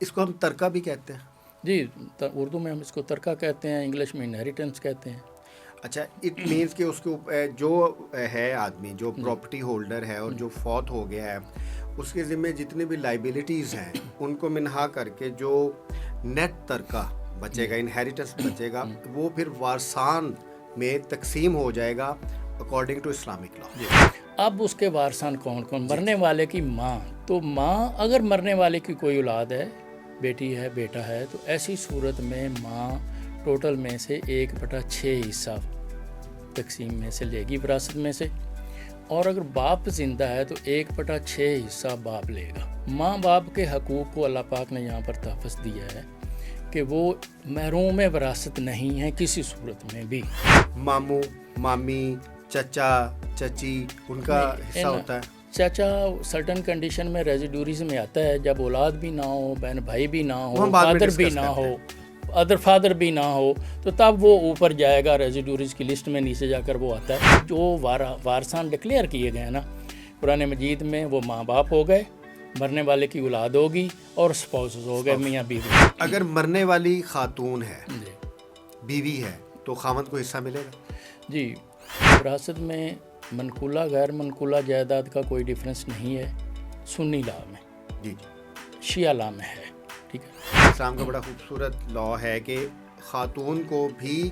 اس کو ہم ترکہ بھی کہتے ہیں؟ جی، اردو میں ہم اس کو ترکہ کہتے ہیں، انگلش میں انہیریٹنس کہتے ہیں۔ اچھا، اٹ مینس کہ اس کے جو ہے آدمی جو پراپرٹی ہولڈر ہے اور جو فوت ہو گیا ہے، اس کے ذمہ جتنی بھی لائبلٹیز ہیں ان کو منہا کر کے جو نیٹ ترکہ بچے گا، انہیریٹنس بچے گا، وہ پھر وارثان میں تقسیم ہو جائے گا اکارڈنگ ٹو اسلامک لا۔ اب اس کے وارثان کون کون؟ مرنے والے کی ماں، تو ماں اگر مرنے والے کی کوئی اولاد ہے، بیٹی ہے، بیٹا ہے، تو ایسی صورت میں ماں ٹوٹل میں سے 1/6 حصہ تقسیم میں سے لے گی، وراثت میں سے۔ اور اگر باپ زندہ ہے تو 1/6 حصہ باپ لے گا۔ ماں باپ کے حقوق کو اللہ پاک نے یہاں پر تحفظ دیا ہے کہ وہ محروم وراثت نہیں ہے کسی صورت میں بھی۔ ماموں، مامی، چچا، چچی، ان کا حصہ ہوتا ہے؟ چچا سرٹن کنڈیشن میں ریزیڈوریز میں آتا ہے، جب اولاد بھی نہ ہو، بہن بھائی بھی نہ ہو، فادر بھی نہ ہو، ادر فادر بھی نہ ہو، تو تب وہ اوپر جائے گا ریزیڈوریز کی لسٹ میں، نیچے جا کر وہ آتا ہے۔ جو وارثان ڈکلیئر کیے گئے ہیں نا قرآن مجید میں، وہ ماں باپ ہو گئے، مرنے والے کی اولاد ہوگی، اور سپاؤسز ہو گئے، میاں بیوی۔ اگر مرنے والی خاتون ہے، بیوی ہے، تو خاوند کو حصہ ملے گا؟ جی، وراثت میں منقولہ غیر منقولہ جائیداد کا کوئی ڈیفرنس نہیں ہے سنی لا میں، جی شیعہ لا میں ہے، ٹھیک ہے۔ اسلام کا بڑا خوبصورت لا ہے کہ خاتون کو بھی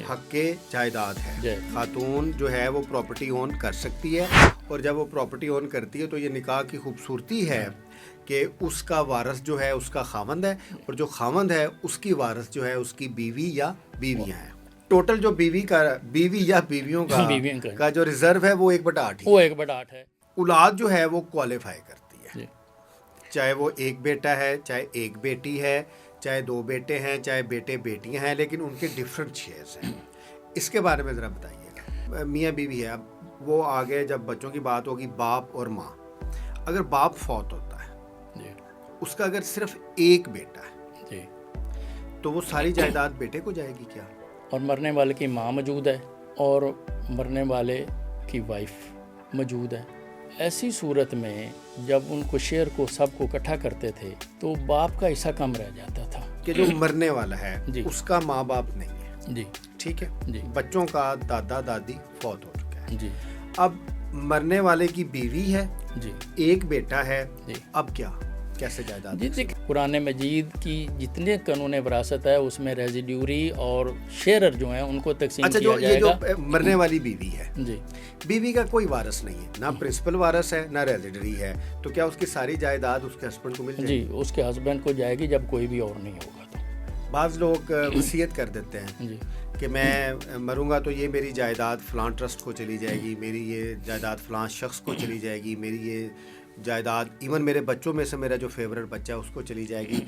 حق جائیداد ہے، خاتون جو ہے وہ پراپرٹی اون کر سکتی ہے، اور جب وہ پراپرٹی اون کرتی ہے تو یہ نکاح کی خوبصورتی ہے کہ اس کا وارث جو ہے اس کا خاوند ہے، اور جو خاوند ہے اس کی وارث جو ہے اس کی بیوی یا بیویاں ہیں۔ ٹوٹل جو بیوی یا بیویوں کا جو ریزرو ہے وہ 1/8 وہ 1/8 ہے۔ اولاد جو ہے وہ کوالیفائی کرتی ہے، چاہے وہ ایک بیٹا ہے، چاہے ایک بیٹی ہے، چاہے 2 بیٹے ہیں، چاہے بیٹے بیٹیاں ہیں، لیکن ان کے ڈفرینٹ شیئرز ہیں۔ اس کے بارے میں ذرا بتائیے گا۔ میاں بیوی ہے، اب وہ آگے جب بچوں کی بات ہوگی، باپ اور ماں، اگر باپ فوت ہوتا ہے، اس کا اگر صرف ایک بیٹا ہے، تو وہ ساری جائیداد بیٹے کو جائے گی کیا؟ اور مرنے والے کی ماں موجود ہے اور مرنے والے کی وائف موجود ہے۔ ایسی صورت میں جب ان کو شیئر کو سب کو اکٹھا کرتے تھے تو باپ کا حصہ کم رہ جاتا تھا، کہ جو مرنے والا ہے اس کا ماں باپ نہیں ہے، جی ٹھیک ہے، جی، بچوں کا دادا دادی فوت ہو چکا ہے، جی، اب مرنے والے کی بیوی ہے، جی، ایک بیٹا ہے، جی، اب کیا کیسے جائیداد؟ جی دیکھ، قرآن مجید کی جتنے قانون وراثت ہے اس میں ریزیڈیوری اور شیئرر جو ہیں ان کو تقسیم کیا جائے گا۔ جو مرنے والی بیوی ہے، جی، بیوی کا کوئی وارث نہیں ہے، نہ پرنسپل وارث ہے نہ ریزیڈری ہے، تو کیا اس کی ساری جائیداد اس کے ہسبینڈ کو مل جائے گی؟ جی، اس کے ہسبینڈ کو جائے گی جب کوئی بھی اور نہیں ہوگا تو۔ بعض لوگ وصیت کر دیتے ہیں جی، کہ میں مروں گا تو یہ میری جائیداد فلاں ٹرسٹ کو چلی جائے گی، میری یہ جائیداد فلاں شخص کو چلی جائے گی، میری یہ جائیداد ایون میرے بچوں میں سے میرا جو فیورٹ بچہ ہے اس کو چلی جائے گی۔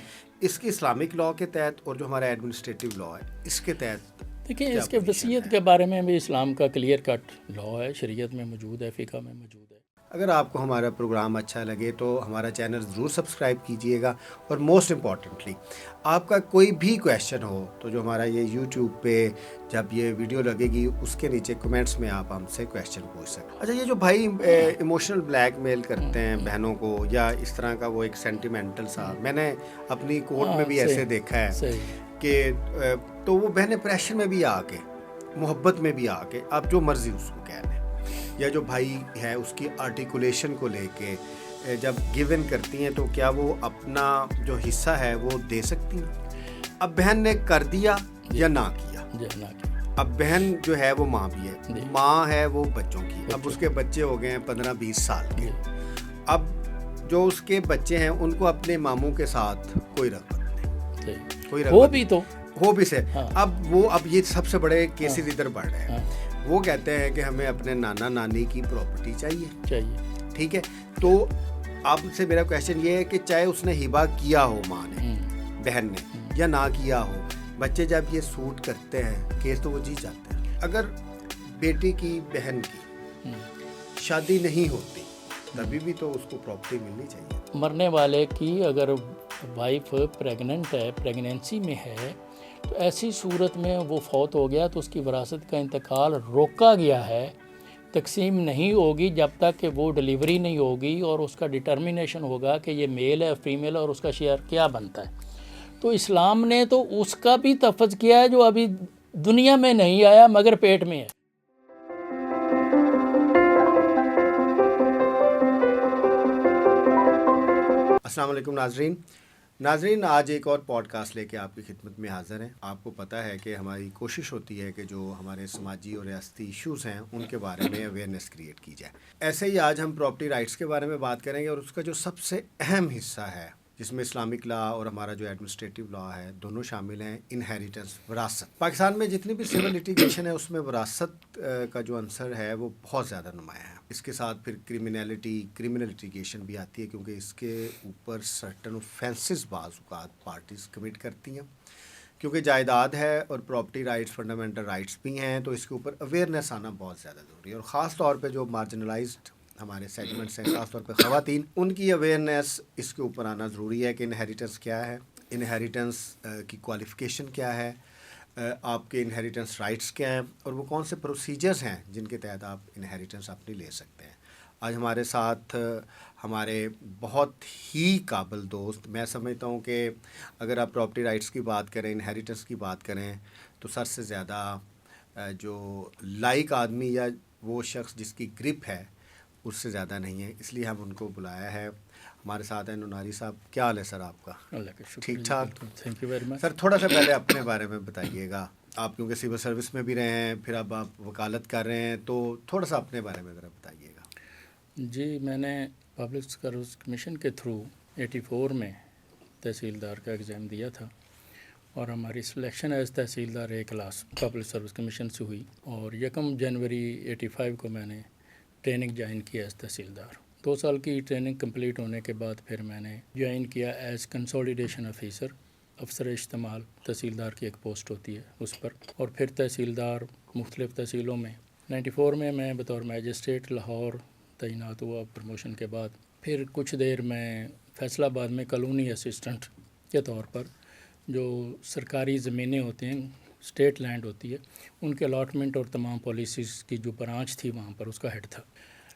اس کی اسلامک لا کے تحت اور جو ہمارا ایڈمنسٹریٹو لا ہے اس کے تحت دیکھیں، اس کے وصیت کے بارے میں بھی اسلام کا کلیئر کٹ لا ہے، شریعت میں موجود ہے، فقہ میں موجود ہے۔ اگر آپ کو ہمارا پروگرام اچھا لگے تو ہمارا چینل ضرور سبسکرائب کیجئے گا، اور موسٹ امپورٹنٹلی آپ کا کوئی بھی کویشچن ہو تو جو ہمارا یہ یوٹیوب پہ جب یہ ویڈیو لگے گی اس کے نیچے کمنٹس میں آپ ہم سے کویشچن پوچھ سکیں۔ اچھا، یہ جو بھائی ایموشنل بلیک میل کرتے ہیں بہنوں کو یا اس طرح کا وہ ایک سینٹیمنٹل سا، میں نے اپنی کورٹ میں بھی ایسے دیکھا ہے کہ تو وہ بہنیں پریشر میں بھی آ کے، محبت میں بھی آ کے، آپ جو مرضی اس کو کہہ لیں، یا جو بھائی ہے اس کی آرٹیکولیشن کو لے کے جب گیو ان کرتی ہیں تو کیا وہ اپنا جو حصہ ہے وہ دے سکتی ہیں؟ اب بہن نے کر دیا یا نہ کیا، اب بہن جو ہے وہ ماں بھی ہے، ماں ہے وہ بچوں کی، اب اس کے بچے ہو گئے ہیں 15-20 سال کے، اب جو اس کے بچے ہیں ان کو اپنے ماموں کے ساتھ کوئی رغبت نہیں، کوئی رغبت ہو بھی سے، اب یہ سب سے بڑے کیسز ادھر بڑھ رہے ہیں، وہ کہتے ہیں کہ ہمیں اپنے نانا نانی کی پراپرٹی چاہیے، ٹھیک ہے۔ تو آپ سے میرا کویشچن یہ ہے کہ چاہے اس نے ہبہ کیا ہو ماں نے، بہن نے، یا نہ کیا ہو، بچے جب یہ سوٹ کرتے ہیں کیس تو وہ جیت جاتے ہیں۔ اگر بیٹی کی بہن کی شادی نہیں ہوتی تبھی بھی تو اس کو پراپرٹی ملنی چاہیے۔ مرنے والے کی اگر وائف پریگننٹ ہے، پریگننسی میں ہے، تو ایسی صورت میں وہ فوت ہو گیا تو اس کی وراثت کا انتقال روکا گیا ہے تقسیم نہیں ہوگی جب تک کہ وہ ڈلیوری نہیں ہوگی اور اس کا ڈٹرمنیشن ہوگا کہ یہ میل ہے فیمیل اور اس کا شیئر کیا بنتا ہے. تو اسلام نے تو اس کا بھی تفظ کیا ہے جو ابھی دنیا میں نہیں آیا مگر پیٹ میں ہے. السلام علیکم ناظرین، آج ایک اور پوڈ کاسٹ لے کے آپ کی خدمت میں حاضر ہیں. آپ کو پتہ ہے کہ ہماری کوشش ہوتی ہے کہ جو ہمارے سماجی اور ریاستی ایشوز ہیں ان کے بارے میں اویئرنیس کریٹ کی جائے. ایسے ہی آج ہم پراپرٹی رائٹس کے بارے میں بات کریں گے اور اس کا جو سب سے اہم حصہ ہے جس میں اسلامک لا اور ہمارا جو ایڈمنسٹریٹو لا ہے دونوں شامل ہیں، انہیریٹنس، وراثت. پاکستان میں جتنی بھی سول لٹیگیشن ہے اس میں وراثت کا جو عنصر ہے وہ بہت زیادہ نمایاں ہے. اس کے ساتھ پھر کرمنل لٹیگیشن بھی آتی ہے کیونکہ اس کے اوپر سرٹن اوفینسز بعض اوقات پارٹیز کمٹ کرتی ہیں. کیونکہ جائیداد ہے اور پراپرٹی رائٹس فنڈامنٹل رائٹس بھی ہیں تو اس کے اوپر اویئرنیس آنا بہت زیادہ ضروری ہے. اور خاص طور پہ جو مارجنلائزڈ ہمارے سیگمنٹس ہیں، خاص طور پہ خواتین، ان کی اویئرنیس اس کے اوپر آنا ضروری ہے کہ انہیریٹنس کیا ہے، انہیریٹنس کی کوالیفیکیشن کیا ہے، آپ کے انہیریٹنس رائٹس کیا ہیں اور وہ کون سے پروسیجرز ہیں جن کے تحت آپ انہیریٹنس اپنی لے سکتے ہیں. آج ہمارے ساتھ ہمارے بہت ہی قابل دوست، میں سمجھتا ہوں کہ اگر آپ پراپرٹی رائٹس کی بات کریں، انہیریٹنس کی بات کریں تو سر سے زیادہ جو لائق آدمی یا وہ شخص جس کی گرپ ہے اس سے زیادہ نہیں ہے، اس لیے ہم ان کو بلایا ہے. ہمارے ساتھ ہیں نوناری صاحب. کیا حال ہے سر آپ کا؟ اللہ کا شکر. ٹھیک ٹھاک. Thank you very much. Sir تھوڑا سا پہلے اپنے بارے میں بتائیے گا. آپ کیونکہ سول سروس میں بھی رہے ہیں، پھر اب آپ وکالت کر رہے ہیں، تو تھوڑا سا اپنے بارے میں ذرا بتائیے گا. جی، میں نے پبلک سروس کمیشن کے تھرو 84 میں تحصیلدار کا ایگزام دیا تھا اور ہماری سلیکشن ایز تحصیلدار A class public service commission سے ہوئی اور 1 جنوری 85 کو میں نے ٹریننگ جوائن کیا ایز تحصیلدار. 2 سال کی ٹریننگ کمپلیٹ ہونے کے بعد پھر میں نے جوائن کیا ایز کنسولیڈیشن آفیسر، افسر اشتمال. تحصیلدار کی ایک پوسٹ ہوتی ہے اس پر، اور پھر تحصیلدار مختلف تحصیلوں میں. 94 میں بطور میجسٹریٹ لاہور تعینات ہوا پروموشن کے بعد. پھر کچھ دیر میں فیصل آباد میں کالونی اسسٹنٹ کے طور پر جو سرکاری زمینیں ہوتی ہیں، اسٹیٹ لینڈ ہوتی ہے، ان کے الاٹمنٹ اور تمام پالیسیز کی جو برانچ تھی وہاں پر اس کا ہیڈ تھا.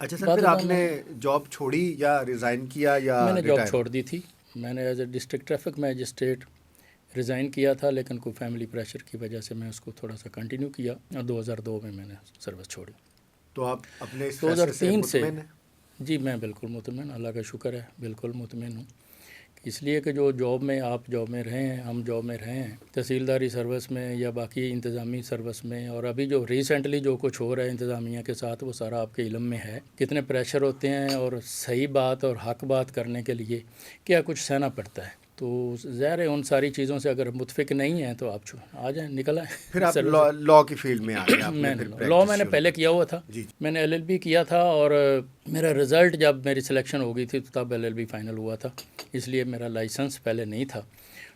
اچھا سر، پھر آپ نے جاب چھوڑی یا ریزائن کیا یا؟ میں نے جاب چھوڑ دی تھی. میں نے as a district traffic magistrate resign کیا تھا، لیکن کوئی فیملی پریشر کی وجہ سے میں اس کو تھوڑا سا کنٹینیو کیا اور 2002 میں نے سروس چھوڑی. تو آپ اپنے اس فیصلے سے مطمئن ہیں؟ جی میں بالکل مطمئن، اللہ کا شکر ہے، بالکل مطمئن ہوں. اس لیے کہ جو جاب میں آپ جاب میں رہے ہیں، ہم جاب میں رہے ہیں، تحصیلداری سروس میں یا باقی انتظامی سروس میں، اور ابھی جو ریسنٹلی جو کچھ ہو رہا ہے انتظامیہ کے ساتھ وہ سارا آپ کے علم میں ہے. کتنے پریشر ہوتے ہیں اور صحیح بات اور حق بات کرنے کے لیے کیا کچھ سہنا پڑتا ہے. تو ظاہر ہے ان ساری چیزوں سے اگر متفق نہیں ہیں تو آپ آ جائیں، نکل آئیں. پھر آپ لا کی فیلڈ میں آ گئے. میں نے پہلے کیا ہوا تھا. میں نے LLB کیا تھا اور میرا رزلٹ جب میری سلیکشن ہو گئی تھی تو تب LLB فائنل ہوا تھا، اس لیے میرا لائسنس پہلے نہیں تھا.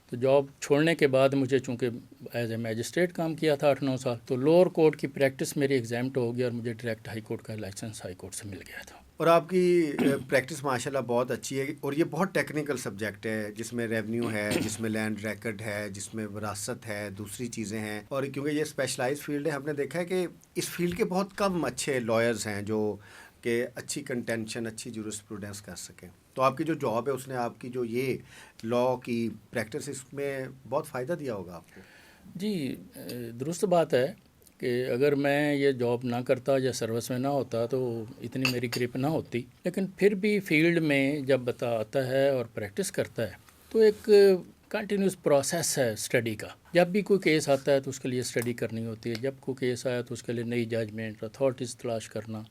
تو جاب چھوڑنے کے بعد مجھے چونکہ ایز اے میجسٹریٹ کام کیا تھا 8-9 سال، تو لوور کورٹ کی پریکٹس میری ایگزامٹ ہو گئی اور مجھے ڈائریکٹ ہائی کورٹ کا لائسنس ہائی کورٹ سے مل گیا تھا. اور آپ کی پریکٹس ماشاءاللہ بہت اچھی ہے اور یہ بہت ٹیکنیکل سبجیکٹ ہے جس میں ریونیو ہے، جس میں لینڈ ریکارڈ ہے، جس میں وراثت ہے، دوسری چیزیں ہیں. اور کیونکہ یہ اسپیشلائز فیلڈ ہے، ہم نے دیکھا ہے کہ اس فیلڈ کے بہت کم اچھے لائرز ہیں جو کہ اچھی کنٹینشن، اچھی جورسپروڈنس کر سکیں. تو آپ کی جو جاب ہے اس نے آپ کی جو یہ لا کی پریکٹس اس میں بہت فائدہ دیا ہوگا آپ کو. جی درست بات ہے کہ اگر میں یہ جاب نہ کرتا یا سروس میں نہ ہوتا تو اتنی میری گرپ نہ ہوتی. لیکن پھر بھی فیلڈ میں جب بتا آتا ہے اور پریکٹس کرتا ہے تو ایک کنٹینیوس پروسیس ہے اسٹڈی کا. جب بھی کوئی کیس آتا ہے تو اس کے لیے اسٹڈی کرنی ہوتی ہے. جب کوئی کیس آیا تو اس کے لیے نئی ججمنٹ، اتھارٹیز تلاش کرنا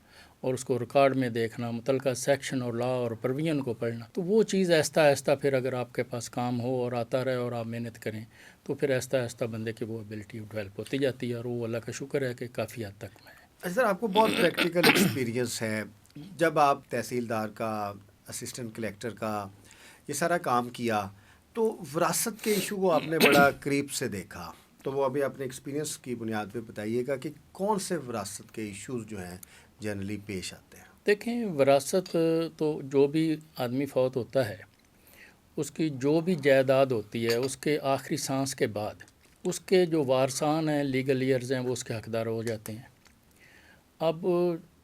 اور اس کو ریکارڈ میں دیکھنا، متعلقہ سیکشن اور لا اور پرویژن کو پڑھنا. تو وہ چیز آہستہ آہستہ پھر اگر آپ کے پاس کام ہو اور آتا رہے اور آپ محنت کریں تو پھر آہستہ آہستہ بندے کی وہ ایبلٹی ڈیولپ ہوتی جاتی ہے اور وہ اللہ کا شکر ہے کہ کافی حد تک میں. اچھا سر، آپ کو بہت پریکٹیکل ایکسپیرینس ہے. جب آپ تحصیلدار کا، اسسٹنٹ کلیکٹر کا یہ سارا کام کیا تو وراثت کے ایشو کو آپ نے بڑا قریب سے دیکھا، تو وہ ابھی اپنے ایکسپیرینس کی بنیاد پہ بتائیے گا کہ کون سے وراثت کے ایشوز جو ہیں جنرلی پیش آتے ہیں. دیکھیں، وراثت تو جو بھی آدمی فوت ہوتا ہے اس کی جو بھی جائیداد ہوتی ہے اس کے آخری سانس کے بعد اس کے جو وارثان ہیں، لیگل ایئرز ہیں، وہ اس کے حقدار ہو جاتے ہیں. اب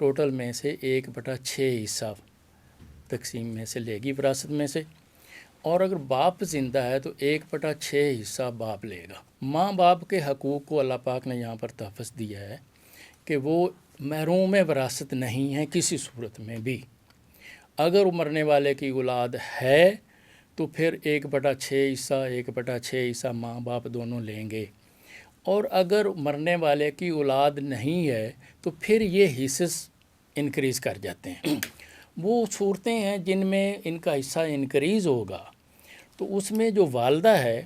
ٹوٹل میں سے 1/6 حصہ تقسیم میں سے لے گی، وراثت میں سے، اور اگر باپ زندہ ہے تو 1/6 حصہ باپ لے گا۔ ماں باپ کے حقوق کو اللہ پاک نے یہاں پر تحفظ دیا ہے کہ وہ محروم وراثت نہیں ہیں کسی صورت میں بھی۔ اگر مرنے والے کی اولاد ہے تو پھر 1/6 حصہ 1/6 حصہ ماں باپ دونوں لیں گے، اور اگر مرنے والے کی اولاد نہیں ہے تو پھر یہ حصص انکریز کر جاتے ہیں۔ وہ صورتیں ہیں جن میں ان کا حصہ انکریز ہوگا، تو اس میں جو والدہ ہے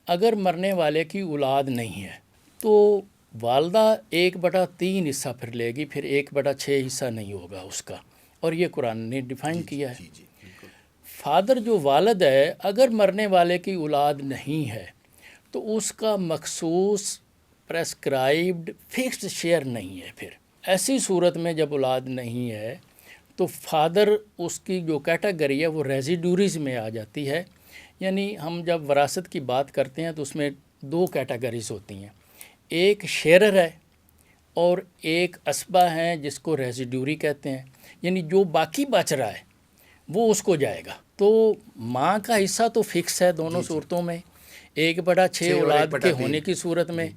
اگر مرنے والے کی اولاد نہیں ہے تو والدہ 1/3 حصہ پھر لے گی، پھر 1/6 حصہ نہیں ہوگا اس کا، اور یہ قرآن نے ڈیفائن کیا ہے۔ فادر جو والد ہے اگر مرنے والے کی اولاد نہیں ہے تو اس کا مخصوص پریسکرائبڈ فکسڈ شیئر نہیں ہے۔ پھر ایسی صورت میں جب اولاد نہیں ہے تو فادر اس کی جو کیٹیگری ہے وہ ریزیڈوریز میں آ جاتی ہے۔ یعنی ہم جب وراثت کی بات کرتے ہیں تو اس میں 2 کیٹیگریز ہوتی ہیں، ایک شیئرر ہے اور ایک اسبہ ہیں جس کو ریزیڈوری کہتے ہیں، یعنی جو باقی بچ رہا ہے وہ اس کو جائے گا۔ تو ماں کا حصہ تو فکس ہے دونوں صورتوں میں، 1/6 اولاد کے ہونے کی صورت میں،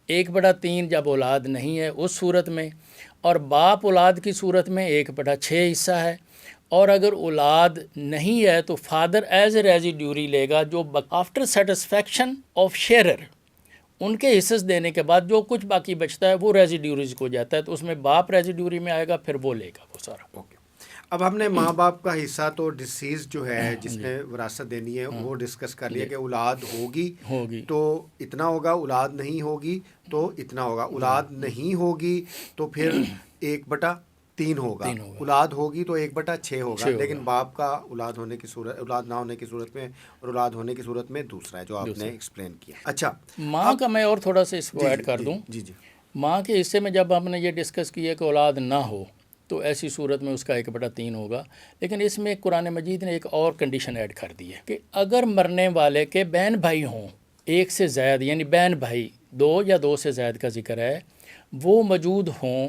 1/3 جب اولاد نہیں ہے اس صورت میں، اور باپ اولاد کی صورت میں 1/6 حصہ ہے، اور اگر اولاد نہیں ہے تو فادر ایز اے ریزیڈیوری لے گا، جو آفٹر سیٹسفیکشن آف شیئرر ان کے حصص دینے کے بعد جو کچھ باقی بچتا ہے وہ ریزیڈیوریز کو جاتا ہے، تو اس میں باپ ریزیڈیوری میں آئے گا، پھر وہ لے گا وہ سارا۔ اوکے، اب ہم نے ماں باپ کا حصہ تو ڈسیز جو ہے جس نے وراثت دینی ہے وہ ڈسکس کر لیا کہ اولاد ہوگی تو اتنا ہوگا، اولاد نہیں ہوگی تو اتنا ہوگا، اولاد نہیں ہوگی تو پھر 1/3 ہوگا، اولاد ہوگی تو 1/6 ہوگا، لیکن باپ کا اولاد ہونے کی صورت، اولاد نہ ہونے کی صورت میں اور اولاد ہونے کی صورت میں دوسرا ہے جو آپ نے ایکسپلین کیا۔ اچھا، ماں کا میں اور تھوڑا سا اس کو ایڈ کر دوں۔ ماں کے حصے میں جب ہم نے یہ ڈسکس کیا کہ اولاد نہ ہو تو ایسی صورت میں اس کا 1/3 ہوگا، لیکن اس میں قرآن مجید نے ایک اور کنڈیشن ایڈ کر دی ہے کہ اگر مرنے والے کے بہن بھائی ہوں، ایک سے زائد، یعنی بہن بھائی 2 یا 2 سے زائد کا ذکر ہے، وہ موجود ہوں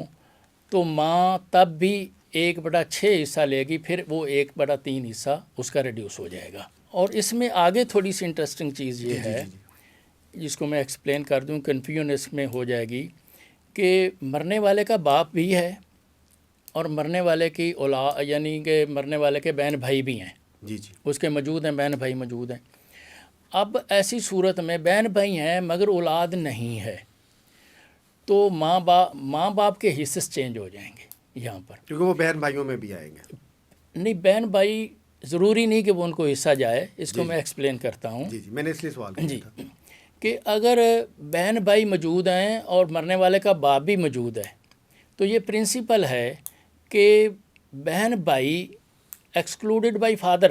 تو ماں تب بھی 1/6 حصہ لے گی، پھر وہ 1/3 حصہ اس کا ریڈیوس ہو جائے گا۔ اور اس میں آگے تھوڑی سی انٹرسٹنگ چیز یہ ہے جس کو میں ایکسپلین کر دوں، کنفیوژن اس میں ہو جائے گی کہ مرنے والے کا باپ بھی ہے اور مرنے والے کی اولاد، یعنی کہ مرنے والے کے بہن بھائی بھی ہیں، اس کے موجود ہیں، بہن بھائی موجود ہیں۔ اب ایسی صورت میں بہن بھائی ہیں مگر اولاد نہیں ہے تو ماں باپ کے حصص چینج ہو جائیں گے یہاں پر، کیونکہ وہ بہن بھائیوں میں بھی آئیں گے۔ نہیں، بہن بھائی ضروری نہیں کہ وہ ان کو حصہ جائے، اس کو میں ایکسپلین کرتا ہوں۔ میں نے اس لیے سوال کیا تھا کہ اگر بہن بھائی موجود ہیں اور مرنے والے کا باپ بھی موجود ہے تو یہ پرنسپل ہے کہ بہن بھائی ایکسکلوڈڈ بائی فادر،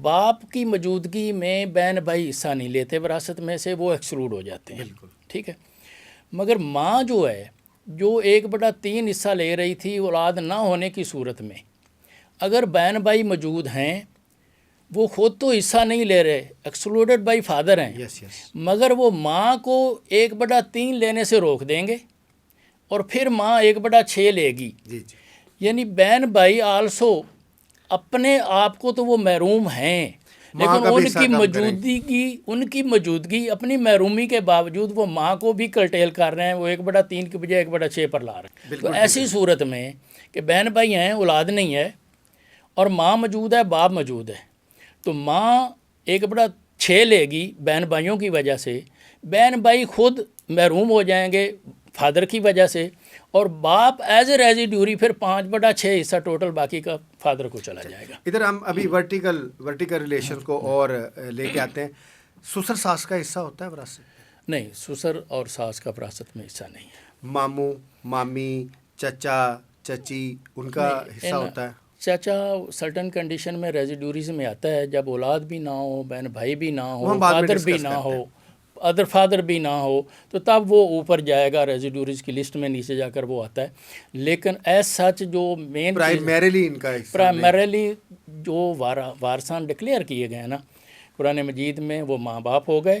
باپ کی موجودگی میں بہن بھائی حصہ نہیں لیتے وراثت میں سے، وہ ایکسکلوڈ ہو جاتے ہیں، ٹھیک ہے۔ مگر ماں جو ہے جو 1/3 حصہ لے رہی تھی اولاد نہ ہونے کی صورت میں، اگر بہن بھائی موجود ہیں وہ خود تو حصہ نہیں لے رہے، ایکسکلوڈڈ بائی فادر ہیں، مگر وہ ماں کو 1/3 لینے سے روک دیں گے اور پھر ماں 1/6 لے گی۔ یعنی بہن بھائی آلسو اپنے آپ کو تو وہ محروم ہیں، لیکن ان کی موجودگی اپنی محرومی کے باوجود وہ ماں کو بھی کرٹیل کر رہے ہیں، وہ 1/3 کی بجائے 1/6 پر لا رہے ہیں۔ تو ایسی صورت میں کہ بہن بھائی ہیں، اولاد نہیں ہے، اور ماں موجود ہے، باپ موجود ہے، تو ماں 1/6 لے گی بہن بھائیوں کی وجہ سے، بہن بھائی خود محروم ہو جائیں گے فادر کی وجہ سے، اور باپ ایز اے ریزیڈیوری پھر 5/6 حصہ ٹوٹل باقی کا فادر کو چلا جائے گا۔ ادھر ہم ابھی ورٹیکل ریلیشن کو اور لے کے آتے ہیں۔ سسر ساس کا حصہ ہوتا ہے وراثت؟ نہیں، سسر اور ساس کا وراثت میں حصہ نہیں ہے۔ ماموں، مامی، چچا، چچی، ان کا حصہ ہوتا ہے؟ چچا سرٹن کنڈیشن میں ریزیڈیوریز میں آتا ہے، جب اولاد بھی نہ ہو، بہن بھائی بھی نہ ہو، فادر بھی نہ ہو، ادر فادر بھی نہ ہو، تو تب وہ اوپر جائے گا ریزیڈیوریز کی لسٹ میں، نیچے جا کر وہ آتا ہے۔ لیکن ایز سچ جو مین پرائمریلی جو وارثان ڈکلیئر کیے گئے ہیں نا قرآن مجید میں، وہ ماں باپ ہو گئے،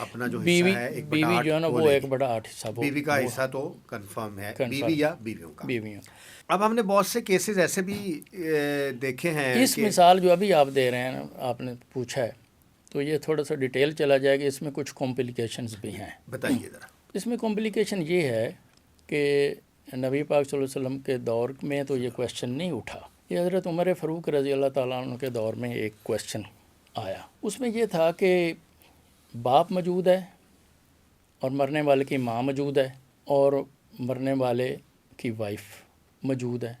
اپنا جو بیوی حصہ ہے 1/8 بیوی جو ہے نا وہ 1/8 حصہ بیوی کا حصہ تو کنفرم ہے، بیوی یا بیویوں کا۔ بیویوں۔ اب ہم نے بہت سے کیسز ایسے بھی دیکھے ہیں اس کہ مثال جو ابھی آپ دے رہے ہیں آپ نے پوچھا ہے تو یہ تھوڑا سا ڈیٹیل چلا جائے گا، اس میں کچھ کمپلیکیشنز بھی ہیں۔ بتائیے ذرا۔ اس میں کمپلیکیشن یہ ہے کہ نبی پاک صلی اللہ علیہ وسلم کے دور میں تو یہ کویشچن نہیں اٹھا، یہ حضرت عمر فاروق رضی اللہ تعالیٰ عنہ کے دور میں ایک کویشچن آیا۔ اس میں یہ تھا کہ باپ موجود ہے اور مرنے والے کی ماں موجود ہے اور مرنے والے کی وائف موجود ہے۔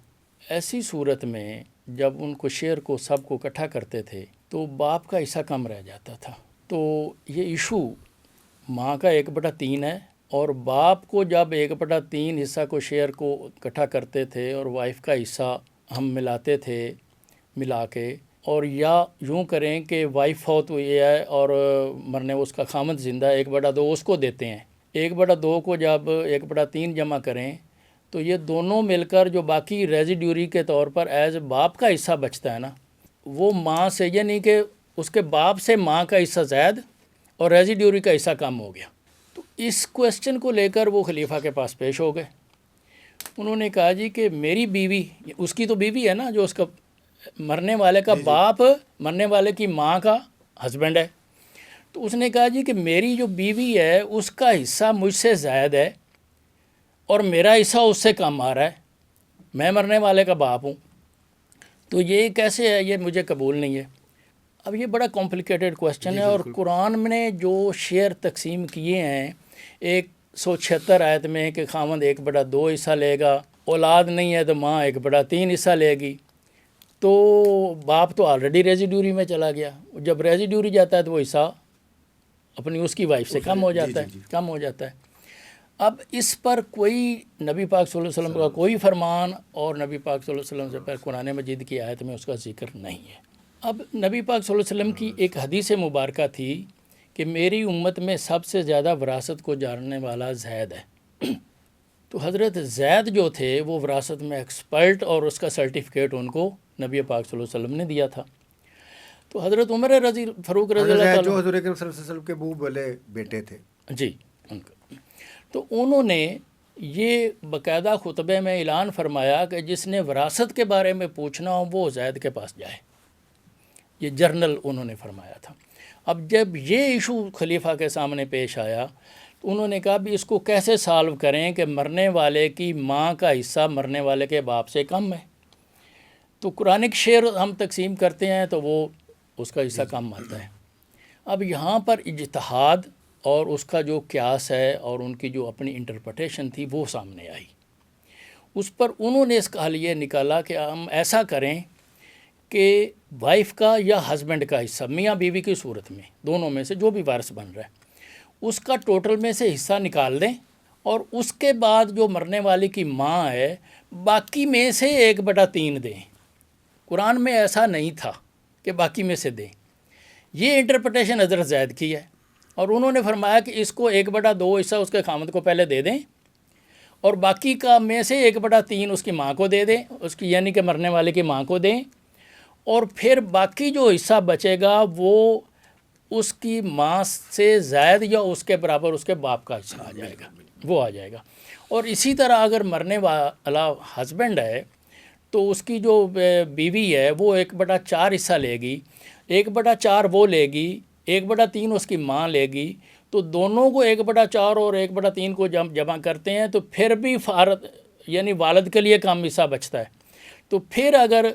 ایسی صورت میں جب ان کو شیئر کو سب کو اکٹھا کرتے تھے تو باپ کا حصہ کم رہ جاتا تھا۔ تو یہ ایشو ماں کا 1/3 ہے، اور باپ کو جب 1/3 حصہ کو شیئر کو اکٹھا کرتے تھے اور وائف کا حصہ ہم ملاتے تھے ملا کے، اور یا یوں کریں کہ وائف ہو تو یہ ہے اور مرنے اس کا خامد زندہ ہے 1/2 اس کو دیتے ہیں، 1/2 کو جب 1/3 جمع کریں تو یہ دونوں مل کر جو باقی ریزیڈیوری کے طور پر ایز باپ کا حصہ بچتا ہے نا، وہ ماں سے، یہ نہیں کہ اس کے باپ سے ماں کا حصہ زائد اور ریزیڈیوری کا حصہ کم ہو گیا۔ تو اس کویسچن کو لے کر وہ خلیفہ کے پاس پیش ہو گئے۔ انہوں نے کہا جی کہ میری بیوی، اس کی تو بیوی ہے نا، جو اس کا مرنے والے کا باپ مرنے والے کی ماں کا ہسبینڈ ہے، تو اس نے کہا جی کہ میری جو بیوی ہے اس کا حصہ مجھ سے زائد ہے اور میرا حصہ اس سے کم آ رہا ہے، میں مرنے والے کا باپ ہوں، تو یہ کیسے ہے، یہ مجھے قبول نہیں ہے۔ اب یہ بڑا کمپلیکیٹڈ کویسچن ہے، اور قرآن نے جو شیئر تقسیم کیے ہیں 176 آیت میں کہ خاوند 1/2 حصہ لے گا، اولاد نہیں ہے تو ماں 1/3 حصہ لے گی، تو باپ تو آلریڈی ریزیڈیوری میں چلا گیا، جب ریزیڈیوری جاتا ہے تو وہ حصہ اپنی اس کی وائف سے کم ہو جاتا ہے، کم ہو جاتا ہے۔ اب اس پر کوئی نبی پاک صلی اللہ علیہ وسلم کا کوئی فرمان اور نبی پاک صلی اللہ علیہ وسلم سے پہلے قرآن مجید کی آیت میں اس کا ذکر نہیں ہے۔ اب نبی پاک صلی اللہ علیہ وسلم کی ایک حدیث مبارکہ تھی کہ میری امت میں سب سے زیادہ وراثت کو جاننے والا زید ہے، تو حضرت زید جو تھے وہ وراثت میں ایکسپرٹ، اور اس کا سرٹیفکیٹ ان کو نبی پاک صلی اللہ علیہ وسلم نے دیا تھا۔ تو حضرت عمر فاروق رضی اللہ تعالیٰ جو حضور اکرم صلی اللہ علیہ وسلم کے ابو والے بیٹے تھے، جی ان کا، تو انہوں نے یہ باقاعدہ خطبے میں اعلان فرمایا کہ جس نے وراثت کے بارے میں پوچھنا ہو وہ زید کے پاس جائے، یہ جرنل انہوں نے فرمایا تھا۔ اب جب یہ ایشو خلیفہ کے سامنے پیش آیا تو انہوں نے کہا بھی اس کو کیسے سالو کریں کہ مرنے والے کی ماں کا حصہ مرنے والے کے باپ سے کم ہے، تو قرآنک شعر ہم تقسیم کرتے ہیں تو وہ اس کا حصہ کم آتا ہے۔ اب یہاں پر اجتہاد اور اس کا جو قیاس ہے اور ان کی جو اپنی انٹرپریٹیشن تھی وہ سامنے آئی، اس پر انہوں نے اس کا حل یہ نکالا کہ ہم ایسا کریں کہ وائف کا یا ہسبینڈ کا حصہ، میاں بیوی کی صورت میں دونوں میں سے جو بھی وارث بن رہا ہے اس کا ٹوٹل میں سے حصہ نکال دیں، اور اس کے بعد جو مرنے والی کی ماں ہے باقی میں سے 1/3 دیں۔ قرآن میں ایسا نہیں تھا کہ باقی میں سے دیں، یہ انٹرپریٹیشن حضرت زید کی ہے، اور انہوں نے فرمایا کہ اس کو 1/2 حصہ اس کے خامد کو پہلے دے دیں، اور باقی کا میں سے 1/3 اس کی ماں کو دے دیں، اس کی یعنی کہ مرنے والے کی ماں کو دیں، اور پھر باقی جو حصہ بچے گا وہ اس کی ماں سے زائد یا اس کے برابر اس کے باپ کا حصہ آ جائے گا، وہ آ جائے گا۔ اور اسی طرح اگر مرنے والا ہسبینڈ ہے تو اس کی جو بیوی ہے وہ 1/4 حصہ لے گی، 1/4 وہ لے گی، 1/3 اس کی ماں لے گی، تو دونوں کو 1/4 اور 1/3 کو جمع کرتے ہیں تو پھر بھی یعنی والد کے لیے کم حصہ بچتا ہے۔ تو پھر اگر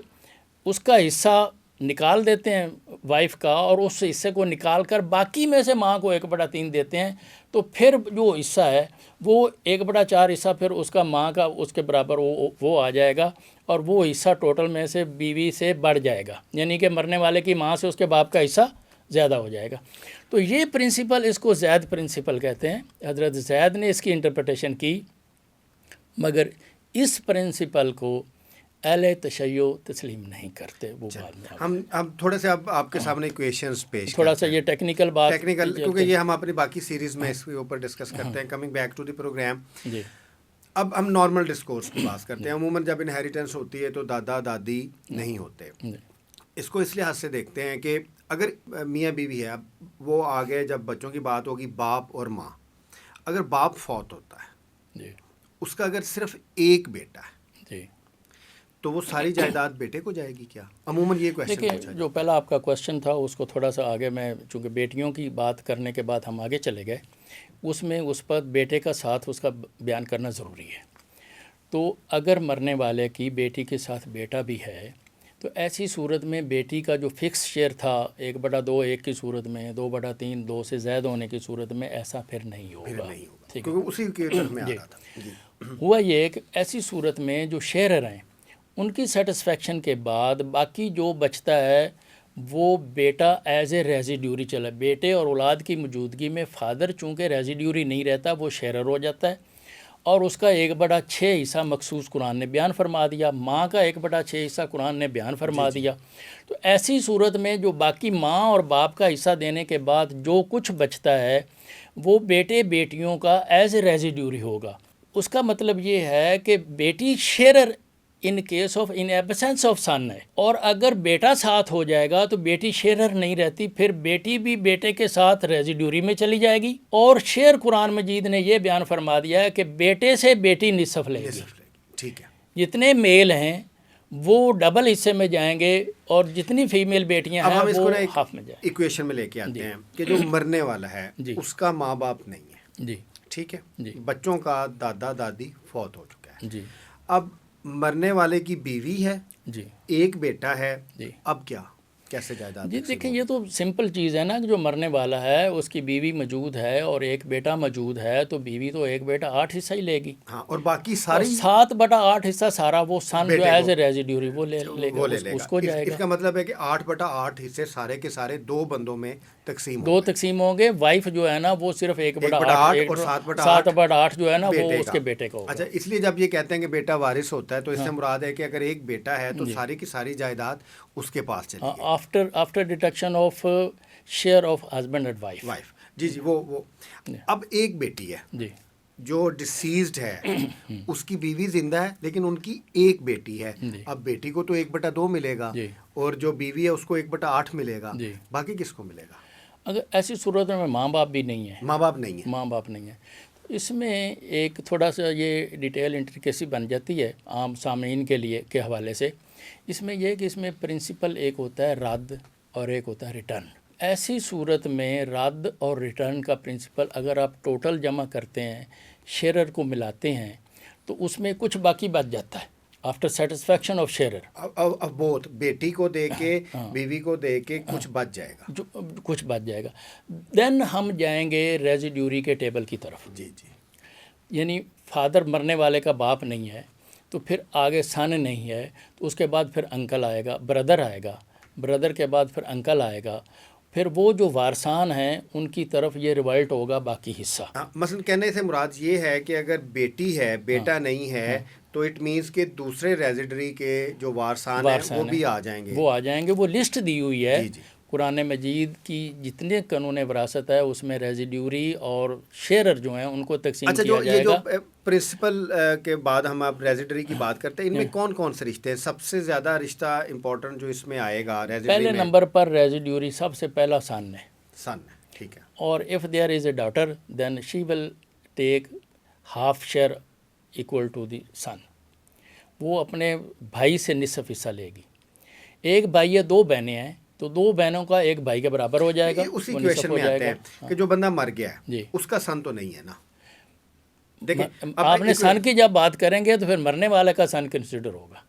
اس کا حصہ نکال دیتے ہیں وائف کا، اور اس حصے کو نکال کر باقی میں سے ماں کو 1/3 دیتے ہیں، تو پھر جو حصہ ہے وہ 1/4 حصہ پھر اس کا ماں کا اس کے برابر وہ آ جائے گا، اور وہ حصہ ٹوٹل میں سے بیوی سے بڑھ جائے گا، یعنی کہ مرنے والے کی ماں سے اس کے باپ کا حصہ زیادہ ہو جائے گا۔ تو یہ پرنسپل، اس کو زید پرنسپل کہتے ہیں، حضرت زید نے اس کی انٹرپریٹیشن کی، مگر اس پرنسپل کو اہل تشیع تسلیم نہیں کرتے۔ وہ بعد میں ہم تھوڑے سے اب آپ کے سامنے کویشچنز پیش تھوڑا سا یہ ٹیکنیکل بات، کیونکہ یہ ہم اپنی باقی سیریز میں اس کے اوپر ڈسکس کرتے ہیں۔ Coming back to the programme, جی اب ہم نارمل ڈسکورس کی بات کرتے ہیں۔ عموماً جب انہیریٹنس ہوتی ہے تو دادا دادی نہیں ہوتے، اس کو اس لحاظ سے دیکھتے ہیں کہ اگر میاں بیوی ہے، اب وہ آگے جب بچوں کی بات ہوگی باپ اور ماں، اگر باپ فوت ہوتا ہے، جی اس کا اگر صرف ایک بیٹا ہے جی تو وہ ساری جائیداد بیٹے کو جائے گی کیا؟ عموماً یہ کویشچن دیکھیں، پوچھا جو پہلا آپ کا کوشچن تھا اس کو تھوڑا سا آگے میں، چونکہ بیٹیوں کی بات کرنے کے بعد ہم آگے چلے گئے، اس میں اس پر بیٹے کا ساتھ اس کا بیان کرنا ضروری ہے۔ تو اگر مرنے والے کی بیٹی کے ساتھ بیٹا بھی ہے تو ایسی صورت میں بیٹی کا جو فکس شیئر تھا 1/2 کی صورت میں، 2/3 2 سے زائد ہونے کی صورت میں ایسا پھر نہیں ہوگا۔ نہیں ہوگا، ٹھیک ہے، کیونکہ اسی کی طرف میں آ جی۔ رہا تھا جی۔ ہوا یہ کہ ایسی صورت میں جو شیئرر ہیں ان کی سیٹسفیکشن کے بعد باقی جو بچتا ہے وہ بیٹا ایز اے ریزیڈیوری چلا، بیٹے اور اولاد کی موجودگی میں فادر چونکہ ریزیڈیوری نہیں رہتا، وہ شیئرر ہو جاتا ہے، اور اس کا 1/6 حصہ مخصوص قرآن نے بیان فرما دیا، ماں کا 1/6 حصہ قرآن نے بیان فرما دیا۔ تو ایسی صورت میں جو باقی ماں اور باپ کا حصہ دینے کے بعد جو کچھ بچتا ہے وہ بیٹے بیٹیوں کا ایز اے ریزیڈیوری ہوگا۔ اس کا مطلب یہ ہے کہ بیٹی sharer in case of in absence of son ہے، اور اگر بیٹا ساتھ ہو جائے گا تو بیٹی شیئرر نہیں رہتی، پھر بیٹی بھی بیٹے کے ساتھ ریزیڈیوری میں چلی جائے گی، اور شیئر قرآن مجید نے یہ بیان فرما دیا ہے کہ بیٹے سے بیٹی نصف لے گی۔ ٹھیک ہے، جتنے میل ہیں وہ ڈبل حصے میں جائیں گے، اور جتنی فیمیل بیٹیاں اب ہیں ہم اس وہ کو نا ہاف میں جائیں۔ ایکویشن میں لے کے آتے ہیں کہ جو مرنے والا ہے جی اس کا ماں باپ نہیں ہے، جی ٹھیک ہے، جی بچوں کا دادا دادی فوت ہو چکا ہے، جی اب مرنے والے کی بیوی ہے، جی ایک بیٹا ہے، جی اب کیا کیسے جائیداد جی تقسیم دیکھیں، ہوگی؟ یہ تو سمپل چیز ہے نا کہ جو مرنے والا ہے اس کی بیوی موجود ہے اور ایک بیٹا موجود ہے، تو بیوی تو ایک بیٹا 8 حصہ ہی لے گی، ہاں، اور باقی اور ساری 7/8 حصہ سارا وہ سن جو بیٹے ایز کو اے ریزیڈیوری وہ لے وہ لے گا، لے اس گا۔ کو جائے اس گا۔ کا مطلب ہے کہ 8/8 حصے سارے کے سارے 2 بندوں میں تقسیم دو ہوں گے، تقسیم ہوں گے، وائف جو ہے نا وہ صرف 1/8 اور 7/8 7/8 جو ہے نا وہ بیٹے اس کا۔ کے بیٹے کا ہوگا۔ اچھا، اس لیے جب یہ کہتے ہیں کہ بیٹا وارث ہوتا ہے تو اس سے مراد ہے کہ اگر ایک بیٹا ہے تو جی۔ ساری کی ساری جائیداد اس کے پاس چلی گئی، after detection of share of husband and wife. Wife. جی جی، وہ اب ایک بیٹی ہے جی جو ڈسیزڈ ہے، اس کی بیوی زندہ ہے لیکن ان کی ایک بیٹی ہے، جی اب بیٹی کو تو 1/2 ملے گا، جی اور جو بیوی ہے اس کو 1/8 ملے گا، جی۔ باقی کس کو ملے گا؟ اگر ایسی صورت میں ماں باپ بھی نہیں ہے، ماں باپ نہیں ہے۔ ماں باپ نہیں ہے، تو اس میں ایک تھوڑا سا یہ ڈیٹیل انٹریکیسی بن جاتی ہے عام سامعین کے لیے کے حوالے سے۔ اس میں یہ کہ اس میں پرنسپل ایک ہوتا ہے رد اور ایک ہوتا ہے ریٹرن۔ ایسی صورت میں رد اور ریٹرن کا پرنسپل اگر آپ ٹوٹل جمع کرتے ہیں، شیئرر کو ملاتے ہیں، تو اس میں کچھ باقی بچ جاتا ہے آفٹر سیٹسفیکشن آف شیئرر، اب بہت بیٹی کو دے کے بیوی کو دے کے کچھ بچ جائے گا۔ جو کچھ بچ جائے گا۔ دین ہم جائیں گے ریزیڈیوری کے ٹیبل کی طرف، جی جی، یعنی فادر مرنے والے کا باپ نہیں ہے تو پھر آگے سن نہیں ہے، تو اس کے بعد پھر انکل آئے گا، بردر آئے گا، بردر کے بعد پھر انکل آئے گا، پھر وہ جو وارثان ہیں ان کی طرف یہ ریولٹ ہوگا باقی حصہ۔ مثلا کہنے سے مراد یہ ہے کہ اگر بیٹی ہے بیٹا نہیں ہے تو اٹ مینس کہ دوسرے ریزیڈری کے جو وارثان ہیں وہ بھی آ جائیں گے، وہ آ جائیں گے۔ وہ لسٹ دی ہوئی ہے جی جی۔ قرآن مجید کی، جتنے قانون وراثت ہے اس میں ریزیڈیوری اور شیئرر جو ہیں ان کو تقسیم اچھا، کیا جو یہ جائے جو گا۔ پرنسپل کے بعد ہم اب ریزیڈری کی بات کرتے ہیں، ان میں کون کون سے رشتے ہیں؟ سب سے زیادہ رشتہ امپورٹنٹ جو اس میں آئے گا ریزیڈری پہلے میں، نمبر پر ریزیڈیوری سب سے پہلا سن ہے، سن ہے، ٹھیک ہے، اور if there is a daughter then she will take half share equal to the son, وہ اپنے بھائی سے نصف حصہ لے گی۔ ایک بھائی ہے، 2 بہنیں ہیں، تو 2 بہنوں کا ایک بھائی کے برابر ہو جائے گا، اسی وہ نصف کویشچن ہو میں جائے آتے گا۔ ہیں کہ جو بندہ مر گیا ہے جی، اس کا سن تو نہیں ہے نا؟ دیکھیں آپ نے سن کی جب بات کریں گے تو پھر مرنے والے کا سن کنسیڈر ہوگا۔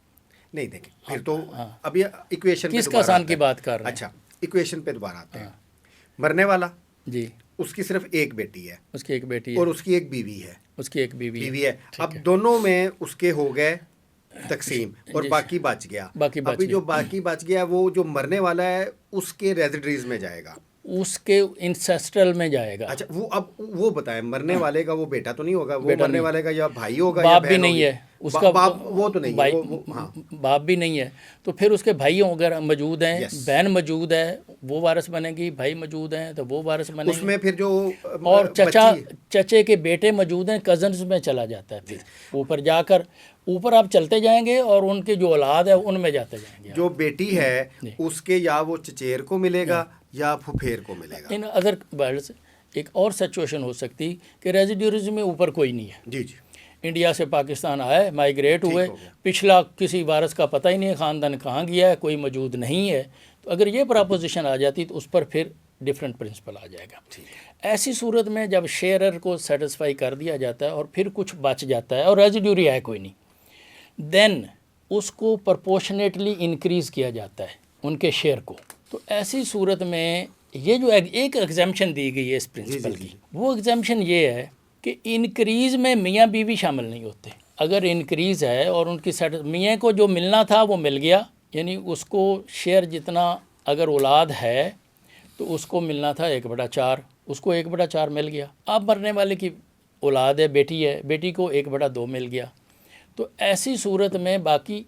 نہیں، دیکھیں پھر تو اب یہ ایکویشن کس کا سن کی بات کر رہے ہیں؟ اچھا، ایکویشن پہ دوبارہ آتے ہیں۔ مرنے والا، جی، اس کی صرف ایک بیٹی ہے اس کی ایک بیٹی اور ہے، اس کی ایک بیوی ہے، اس کی ایک بیوی ہے، اب دونوں میں اس کے ہو گئے تقسیم اور باقی بچ گیا، باقی بچ ابھی جو باقی بچ گیا وہ جو مرنے والا ہے اس کے ریزیڈریز میں جائے گا۔ اس کے انسیسٹرل میں جائے گا. اچھا اب وہ بتائیں مرنے والے کا وہ بیٹا تو نہیں ہوگا, وہ مرنے والے کا یا بھائی ہوگا باپ یا بھی بہن نہیں ہوگی؟ ہے اس کا, باپ وہ تو نہیں ہے, ہاں باپ بھی نہیں ہے, تو پھر اس کے بھائی اگر موجود ہیں, بہن موجود ہے, وہ وارث بنے گی, بھائی موجود ہیں تو وہ وارث بنے اس میں پھر جو اور چچے کے بیٹے موجود ہیں, کزنز میں چلا جاتا ہے. پھر اوپر جا کر اوپر آپ چلتے جائیں گے اور ان کی جو اولاد ہے ان میں جاتے جائیں گے. جو بیٹی ہے اس کے یا وہ چچیر کو ملے گا یا پھوپھیر کو ملے گا. ان ادر ورڈز ایک اور سچویشن ہو سکتی کہ ریزیڈیوریزم میں اوپر کوئی نہیں ہے. جی جی انڈیا سے پاکستان آئے, مائیگریٹ ہوئے, پچھلا کسی وارث کا پتہ ہی نہیں ہے, خاندان کہاں گیا ہے, کوئی موجود نہیں ہے. تو اگر یہ پراپوزیشن آ جاتی تو اس پر پھر ڈفرینٹ پرنسپل آ جائے گا. ایسی صورت میں جب شیئرر کو سیٹسفائی کر دیا جاتا ہے اور پھر کچھ بچ جاتا ہے اور ریزیڈیوری ہے کوئی نہیں, دین اس کو پرپورشنیٹلی انکریز کیا جاتا ہے ان کے شیئر کو. تو ایسی صورت میں یہ جو ایک ایگزیمپشن دی گئی ہے اس پرنسپل کی, وہ ایگزیمپشن یہ ہے کہ انکریز میں میاں بیوی شامل نہیں ہوتے. اگر انکریز ہے اور ان کی میاں کو جو ملنا تھا وہ مل گیا, یعنی اس کو شیئر جتنا اگر اولاد ہے تو اس کو ملنا تھا 1/4, اس کو 1/4 مل گیا. اب مرنے والے کی اولاد ہے, بیٹی ہے, بیٹی کو 1/2 مل گیا. تو ایسی صورت میں باقی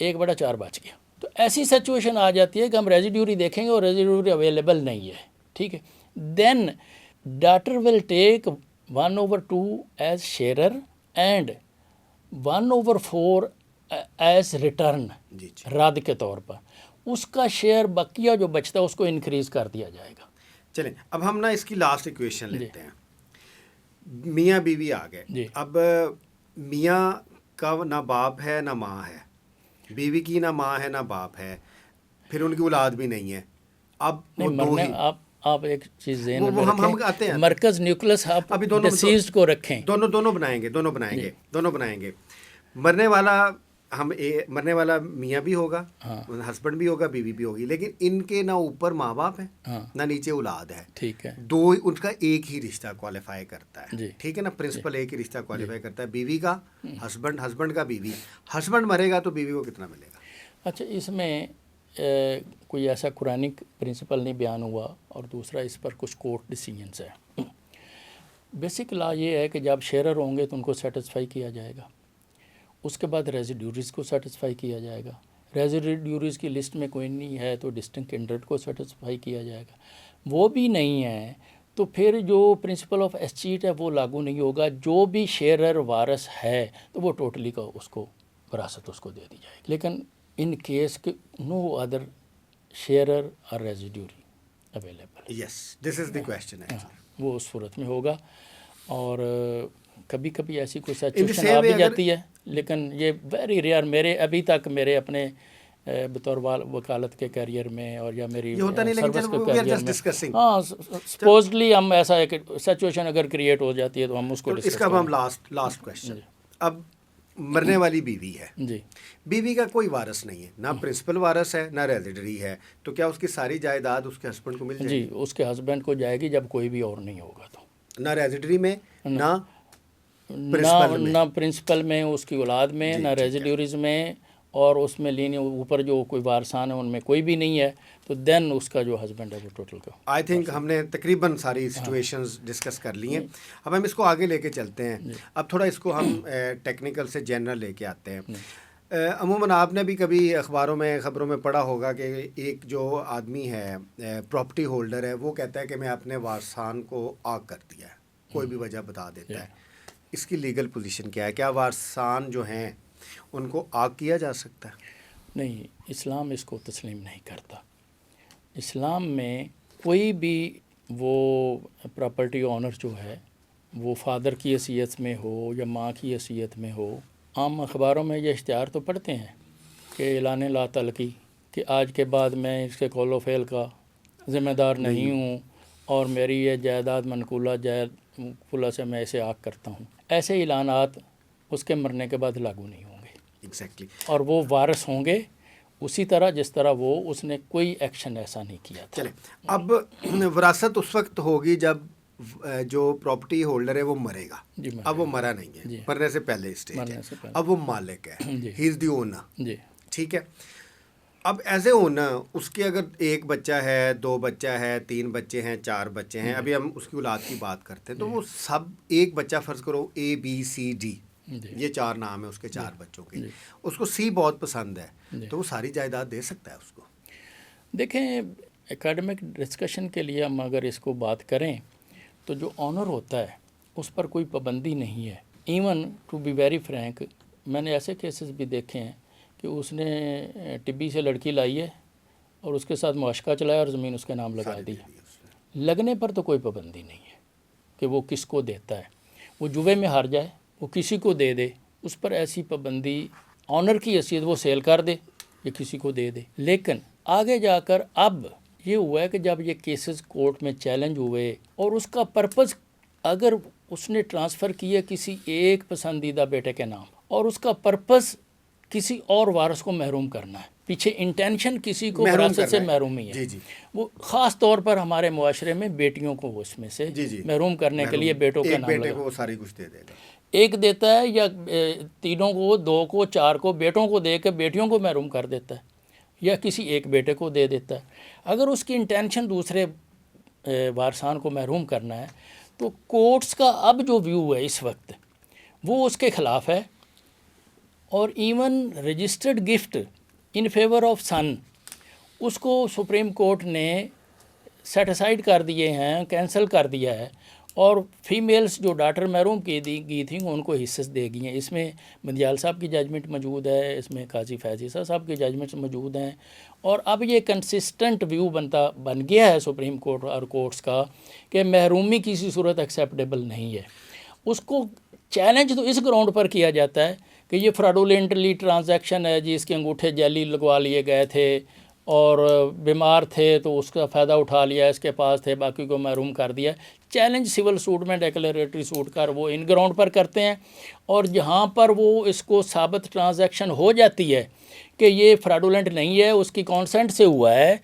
1/4 بچ گیا. تو ایسی سچویشن آ جاتی ہے کہ ہم ریزیڈیوری دیکھیں گے اور ریزیڈیوری اویلیبل نہیں ہے. ٹھیک ہے, then daughter will take 1/2 as sharer and 1/4 as return, رد کے طور پر. اس کا شیئر بقیہ جو بچتا ہے اس کو انکریز کر دیا جائے گا. چلیں اب ہم نا اس کی لاسٹ ایکویشن لیتے ہیں. میاں بیوی آ گئے, اب میاں کا نہ باپ ہے نہ ماں ہے, بیوی کی نہ ماں ہے نہ باپ ہے, پھر ان کی اولاد بھی نہیں ہے. اب وہ دو ہی آپ ایک چیز ذہن میں رکھیں, مرکز نیوکلس آپ ڈسیزڈ کو رکھیں. دونوں بنائیں گے. مرنے والا میاں بھی ہوگا, ہسبینڈ بھی ہوگا, بیوی بھی ہوگی, لیکن ان کے نہ اوپر ماں باپ ہے نہ نیچے اولاد ہے. ٹھیک ہے, دو ان کا ایک ہی رشتہ کوالیفائی کرتا ہے. ٹھیک ہے نا, پرنسپل ایک ہی رشتہ کوالیفائی کرتا ہے, بیوی کا ہسبینڈ کا بیوی. ہسبینڈ مرے گا تو بیوی کو کتنا ملے گا؟ اچھا, اس میں کوئی ایسا قرآنک پرنسپل نہیں بیان ہوا, اور دوسرا اس پر کچھ کورٹ ڈیسیجنس ہیں. بیسک لا یہ ہے کہ جب شیئرر ہوں گے تو ان کو سیٹسفائی کیا جائے گا, اس کے بعد ریزیڈیوریز کو سیٹسفائی کیا جائے گا. ریزیڈیوریز کی لسٹ میں کوئی نہیں ہے تو ڈسٹنکٹ انٹرسٹ کو سیٹسفائی کیا جائے گا. وہ بھی نہیں ہے تو پھر جو پرنسپل آف ایسچیٹ ہے وہ لاگو نہیں ہوگا. جو بھی شیئرر وارث ہے تو وہ ٹوٹلی کا اس کو وراثت اس کو دے دی جائے گی. لیکن ان کیس کہ نو ادر شیئرر اور ریزیڈیوری اویلیبل. یس, دس از دی کویسچن. وہ اس صورت میں ہوگا. اور کبھی کبھی ایسی کوئی سچویشن آ بھی جاتی ہے, لیکن یہ ویری ریئر. میرے ابھی تک میرے اپنے بطور وکالت کے کیریئر میں اور یا میری سروس کے کیریئر میں, ہاں سپوزلی ہم ایسا ایک سچویشن اگر کریٹ ہو جاتی ہے تو ہم اس کو اس کا ہم لاسٹ کویسچن. اب مرنے والی بیوی ہے, جی, بیوی کا کوئی وارث نہیں ہے, نہ پرنسپل وارث ہے نہ ریزیڈری ہے, تو کیا اس کی ساری جائیداد اس کے ہسبینڈ کو مل جائے گی؟ جی, اس کے ہسبینڈ کو جائے گی جب کوئی بھی اور نہیں ہوگا. تو نہ ریزیڈری میں نہ پرنسپل میں, اس کی اولاد میں, نہ ریزیڈیوریز میں, اور اس میں لینے اوپر جو کوئی وارثان ہیں ان میں کوئی بھی نہیں ہے, تو دین اس کا جو ہسبینڈ ہے وہ ٹوٹل کا. آئی تھنک ہم نے تقریباً ساری سچویشنز ڈسکس کر لی ہیں. اب ہم اس کو آگے لے کے چلتے ہیں. اب تھوڑا اس کو ہم ٹیکنیکل سے جنرل لے کے آتے ہیں. عموماً آپ نے بھی کبھی اخباروں میں خبروں میں پڑھا ہوگا کہ ایک جو آدمی ہے پراپرٹی ہولڈر ہے, وہ کہتا ہے کہ میں اپنے وارثان کو آگ کر دیا ہے, کوئی بھی وجہ بتا دیتا ہے. اس کی لیگل پوزیشن کیا ہے؟ کیا وارثان جو ہیں ان کو آگ کیا جا سکتا ہے؟ نہیں, اسلام اس کو تسلیم نہیں کرتا. اسلام میں کوئی بھی وہ پراپرٹی اونر جو ہے وہ فادر کی حیثیت میں ہو یا ماں کی حیثیت میں ہو, عام اخباروں میں یہ اشتہار تو پڑھتے ہیں کہ اعلان لا تعلقی, کہ آج کے بعد میں اس کے قول و فعل کا ذمہ دار نہیں ہوں اور میری یہ جائیداد منقولہ فلاں سے میں اسے آگ کرتا ہوں. ایسے اعلانات اس کے مرنے کے بعد لاگو نہیں ہوں گے. ایگزیکٹلی. اور وہ وارث ہوں گے اسی طرح جس طرح اس نے کوئی ایکشن ایسا نہیں کیا تھا. چلیں, اب وراثت اس وقت ہوگی جب جو پراپرٹی ہولڈر ہے وہ مرے گا. اب وہ مرا نہیں ہے, مرنے سے پہلے اسٹیج ہے. اب وہ مالک ہے, ہی از دی اونر. ٹھیک ہے. اب ایسے ہونا اس کے اگر ایک بچہ ہے, 2 بچہ ہے, 3 بچے ہیں, 4 بچے ہیں, ابھی ہم اس کی اولاد کی بات کرتے ہیں, تو وہ سب ایک بچہ فرض کرو ABCD, یہ 4 نام ہے اس کے 4 بچوں کے, اس کو C بہت پسند ہے, تو وہ ساری جائیداد دے سکتا ہے اس کو؟ دیکھیں اکیڈمک ڈسکشن کے لیے ہم اگر اس کو بات کریں تو جو آنر ہوتا ہے اس پر کوئی پابندی نہیں ہے. Even to be very frank, میں نے ایسے کیسز بھی دیکھے ہیں کہ اس نے ٹبی سے لڑکی لائی ہے اور اس کے ساتھ معاشقہ چلایا اور زمین اس کے نام لگا دی. لگنے پر تو کوئی پابندی نہیں ہے کہ وہ کس کو دیتا ہے. وہ جوے میں ہار جائے, وہ کسی کو دے دے, اس پر ایسی پابندی آنر کی حیثیت وہ سیل کر دے یا کسی کو دے دے. لیکن آگے جا کر اب یہ ہوا ہے کہ جب یہ کیسز کورٹ میں چیلنج ہوئے اور اس کا پرپز اگر اس نے ٹرانسفر کیا کسی ایک پسندیدہ بیٹے کے نام اور اس کا پرپز کسی اور وارث کو محروم کرنا ہے, پیچھے انٹینشن کسی کو وراثت سے محرومی ہے, وہ خاص طور پر ہمارے معاشرے میں بیٹیوں کو وہ اس میں سے محروم کرنے کے لیے بیٹوں کا نام لگا, وہ ساری کچھ دے دے گا, ایک دیتا ہے یا 3 کو, 2 کو, 4 کو, بیٹوں کو دے کے بیٹیوں کو محروم کر دیتا ہے یا کسی ایک بیٹے کو دے دیتا ہے. اگر اس کی انٹینشن دوسرے وارثان کو محروم کرنا ہے تو کورٹس کا اب جو ویو ہے اس وقت وہ اس کے خلاف ہے. اور even registered gift in favour of son اس کو سپریم کورٹ نے سیٹ اسائڈ کر دیے ہیں, کینسل کر دیا ہے, اور فیمیلز جو ڈاٹر محروم کی گئی تھیں ان کو حصص دے گئی ہیں. اس میں بندیال صاحب کی ججمنٹ موجود ہے, اس میں قاضی فیض صاحب کی ججمنٹس موجود ہیں, اور اب یہ کنسسٹنٹ ویو بن گیا ہے سپریم کورٹ اور کورٹس کا کہ محرومی کسی صورت ایکسیپٹیبل نہیں ہے. اس کو چیلنج تو اس گراؤنڈ پر کیا جاتا ہے کہ یہ فراڈولنٹلی ٹرانزیکشن ہے جی, اس کے انگوٹھے جعلی لگوا لیے گئے تھے اور بیمار تھے تو اس کا فائدہ اٹھا لیا, اس کے پاس تھے باقی کو محروم کر دیا. چیلنج سول سوٹ میں ڈیکلیریٹری سوٹ کر وہ ان گراؤنڈ پر کرتے ہیں, اور جہاں پر وہ اس کو ثابت ٹرانزیکشن ہو جاتی ہے کہ یہ فراڈولنٹ نہیں ہے, اس کی کانسنٹ سے ہوا ہے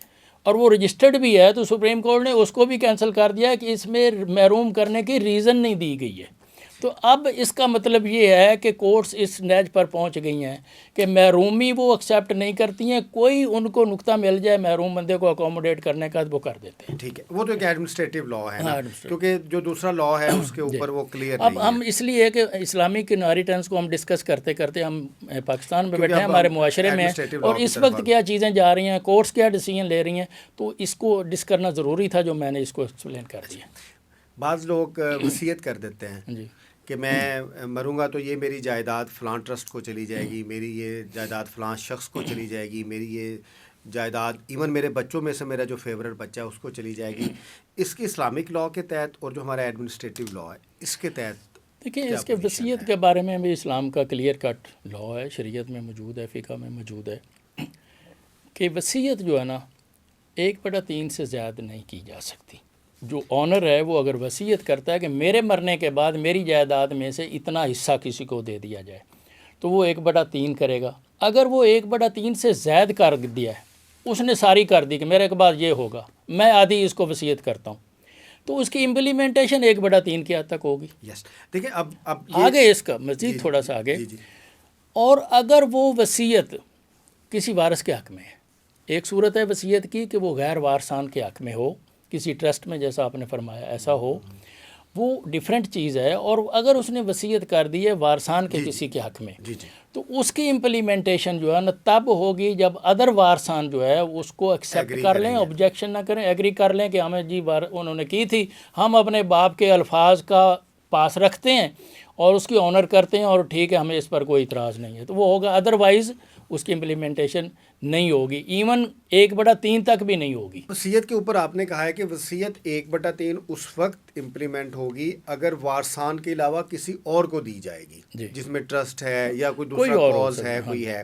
اور وہ رجسٹرڈ بھی ہے, تو سپریم کورٹ نے اس کو بھی کینسل کر دیا کہ اس میں محروم کرنے کی ریزن نہیں دی گئی ہے. تو اب اس کا مطلب یہ ہے کہ کورٹس اس نیج پر پہنچ گئی ہیں کہ محرومی وہ ایکسیپٹ نہیں کرتی ہیں, کوئی ان کو نقطہ مل جائے محروم بندے کو اکوموڈیٹ کرنے کا وہ کر دیتے ہیں. ٹھیک ہے, وہ تو ایک ایڈمنسٹریٹو لا ہے نا, کیونکہ جو دوسرا لا ہے اس کے اوپر وہ کلیئر نہیں ہے. اب ہم اس لیے کہ اسلامک انہیریٹنس کو ہم ڈسکس کرتے کرتے ہم پاکستان میں بیٹھے ہیں, ہمارے معاشرے میں ہیں, اور اس وقت کیا چیزیں جا رہی ہیں, کورٹس کیا ڈیسیژن لے رہی ہیں, تو اس کو ڈسکس کرنا ضروری تھا جو میں نے اس کو ایکسپلین کر دیا. بعض لوگ وصیت کر دیتے ہیں کہ میں مروں گا تو یہ میری جائیداد فلاں ٹرسٹ کو چلی جائے گی, میری یہ جائیداد فلاں شخص کو چلی جائے گی, میری یہ جائیداد ایون میرے بچوں میں سے میرا جو فیوریٹ بچہ ہے اس کو چلی جائے گی. اس کی اسلامک لا کے تحت اور جو ہمارا ایڈمنسٹریٹو لا ہے اس کے تحت دیکھیں, اس کے وصیت کے بارے میں بھی اسلام کا کلیئر کٹ لا ہے, شریعت میں موجود ہے, فقہ میں موجود ہے کہ وصیت جو ہے نا 1/3 سے زیادہ نہیں کی جا سکتی. جو آنر ہے وہ اگر وصیت کرتا ہے کہ میرے مرنے کے بعد میری جائیداد میں سے اتنا حصہ کسی کو دے دیا جائے تو وہ 1/3 کرے گا. اگر وہ 1/3 سے زائد کر دیا ہے, اس نے ساری کر دی کہ میرے کے بعد یہ ہوگا, میں آدھی اس کو وصیت کرتا ہوں, تو اس کی امپلیمنٹیشن 1/3 کی حد تک ہوگی. دیکھیں اب آگے اس کا مزید تھوڑا سا آگے, اور اگر وہ وصیت کسی وارث کے حق میں ہے, ایک صورت ہے وصیت کی کہ وہ غیر وارثان کے حق میں ہو, کسی ٹرسٹ میں جیسا آپ نے فرمایا ایسا ہو, وہ ڈیفرنٹ چیز ہے. اور اگر اس نے وصیت کر دی ہے وارثان کے کسی کے حق میں, تو اس کی امپلیمنٹیشن جو ہے نا تب ہوگی جب ادر وارثان جو ہے اس کو ایکسیپٹ کر لیں, آبجیکشن نہ کریں, ایگری کر لیں کہ ہمیں جی انہوں نے کی تھی, ہم اپنے باپ کے الفاظ کا پاس رکھتے ہیں اور اس کی آنر کرتے ہیں, اور ٹھیک ہے ہمیں اس پر کوئی اعتراض نہیں ہے, تو وہ ہوگا. ادروائز اس کی امپلیمنٹیشن نہیں ہوگی, ایون 1/3 تک بھی نہیں ہوگی. وصیت کے اوپر آپ نے کہا ہے کہ وصیت 1/3 اس وقت امپلیمنٹ ہوگی اگر وارثان کے علاوہ کسی اور کو دی جائے گی, جس میں ٹرسٹ ہے یا کوئی دوسرا کاز ہے, کوئی ہے.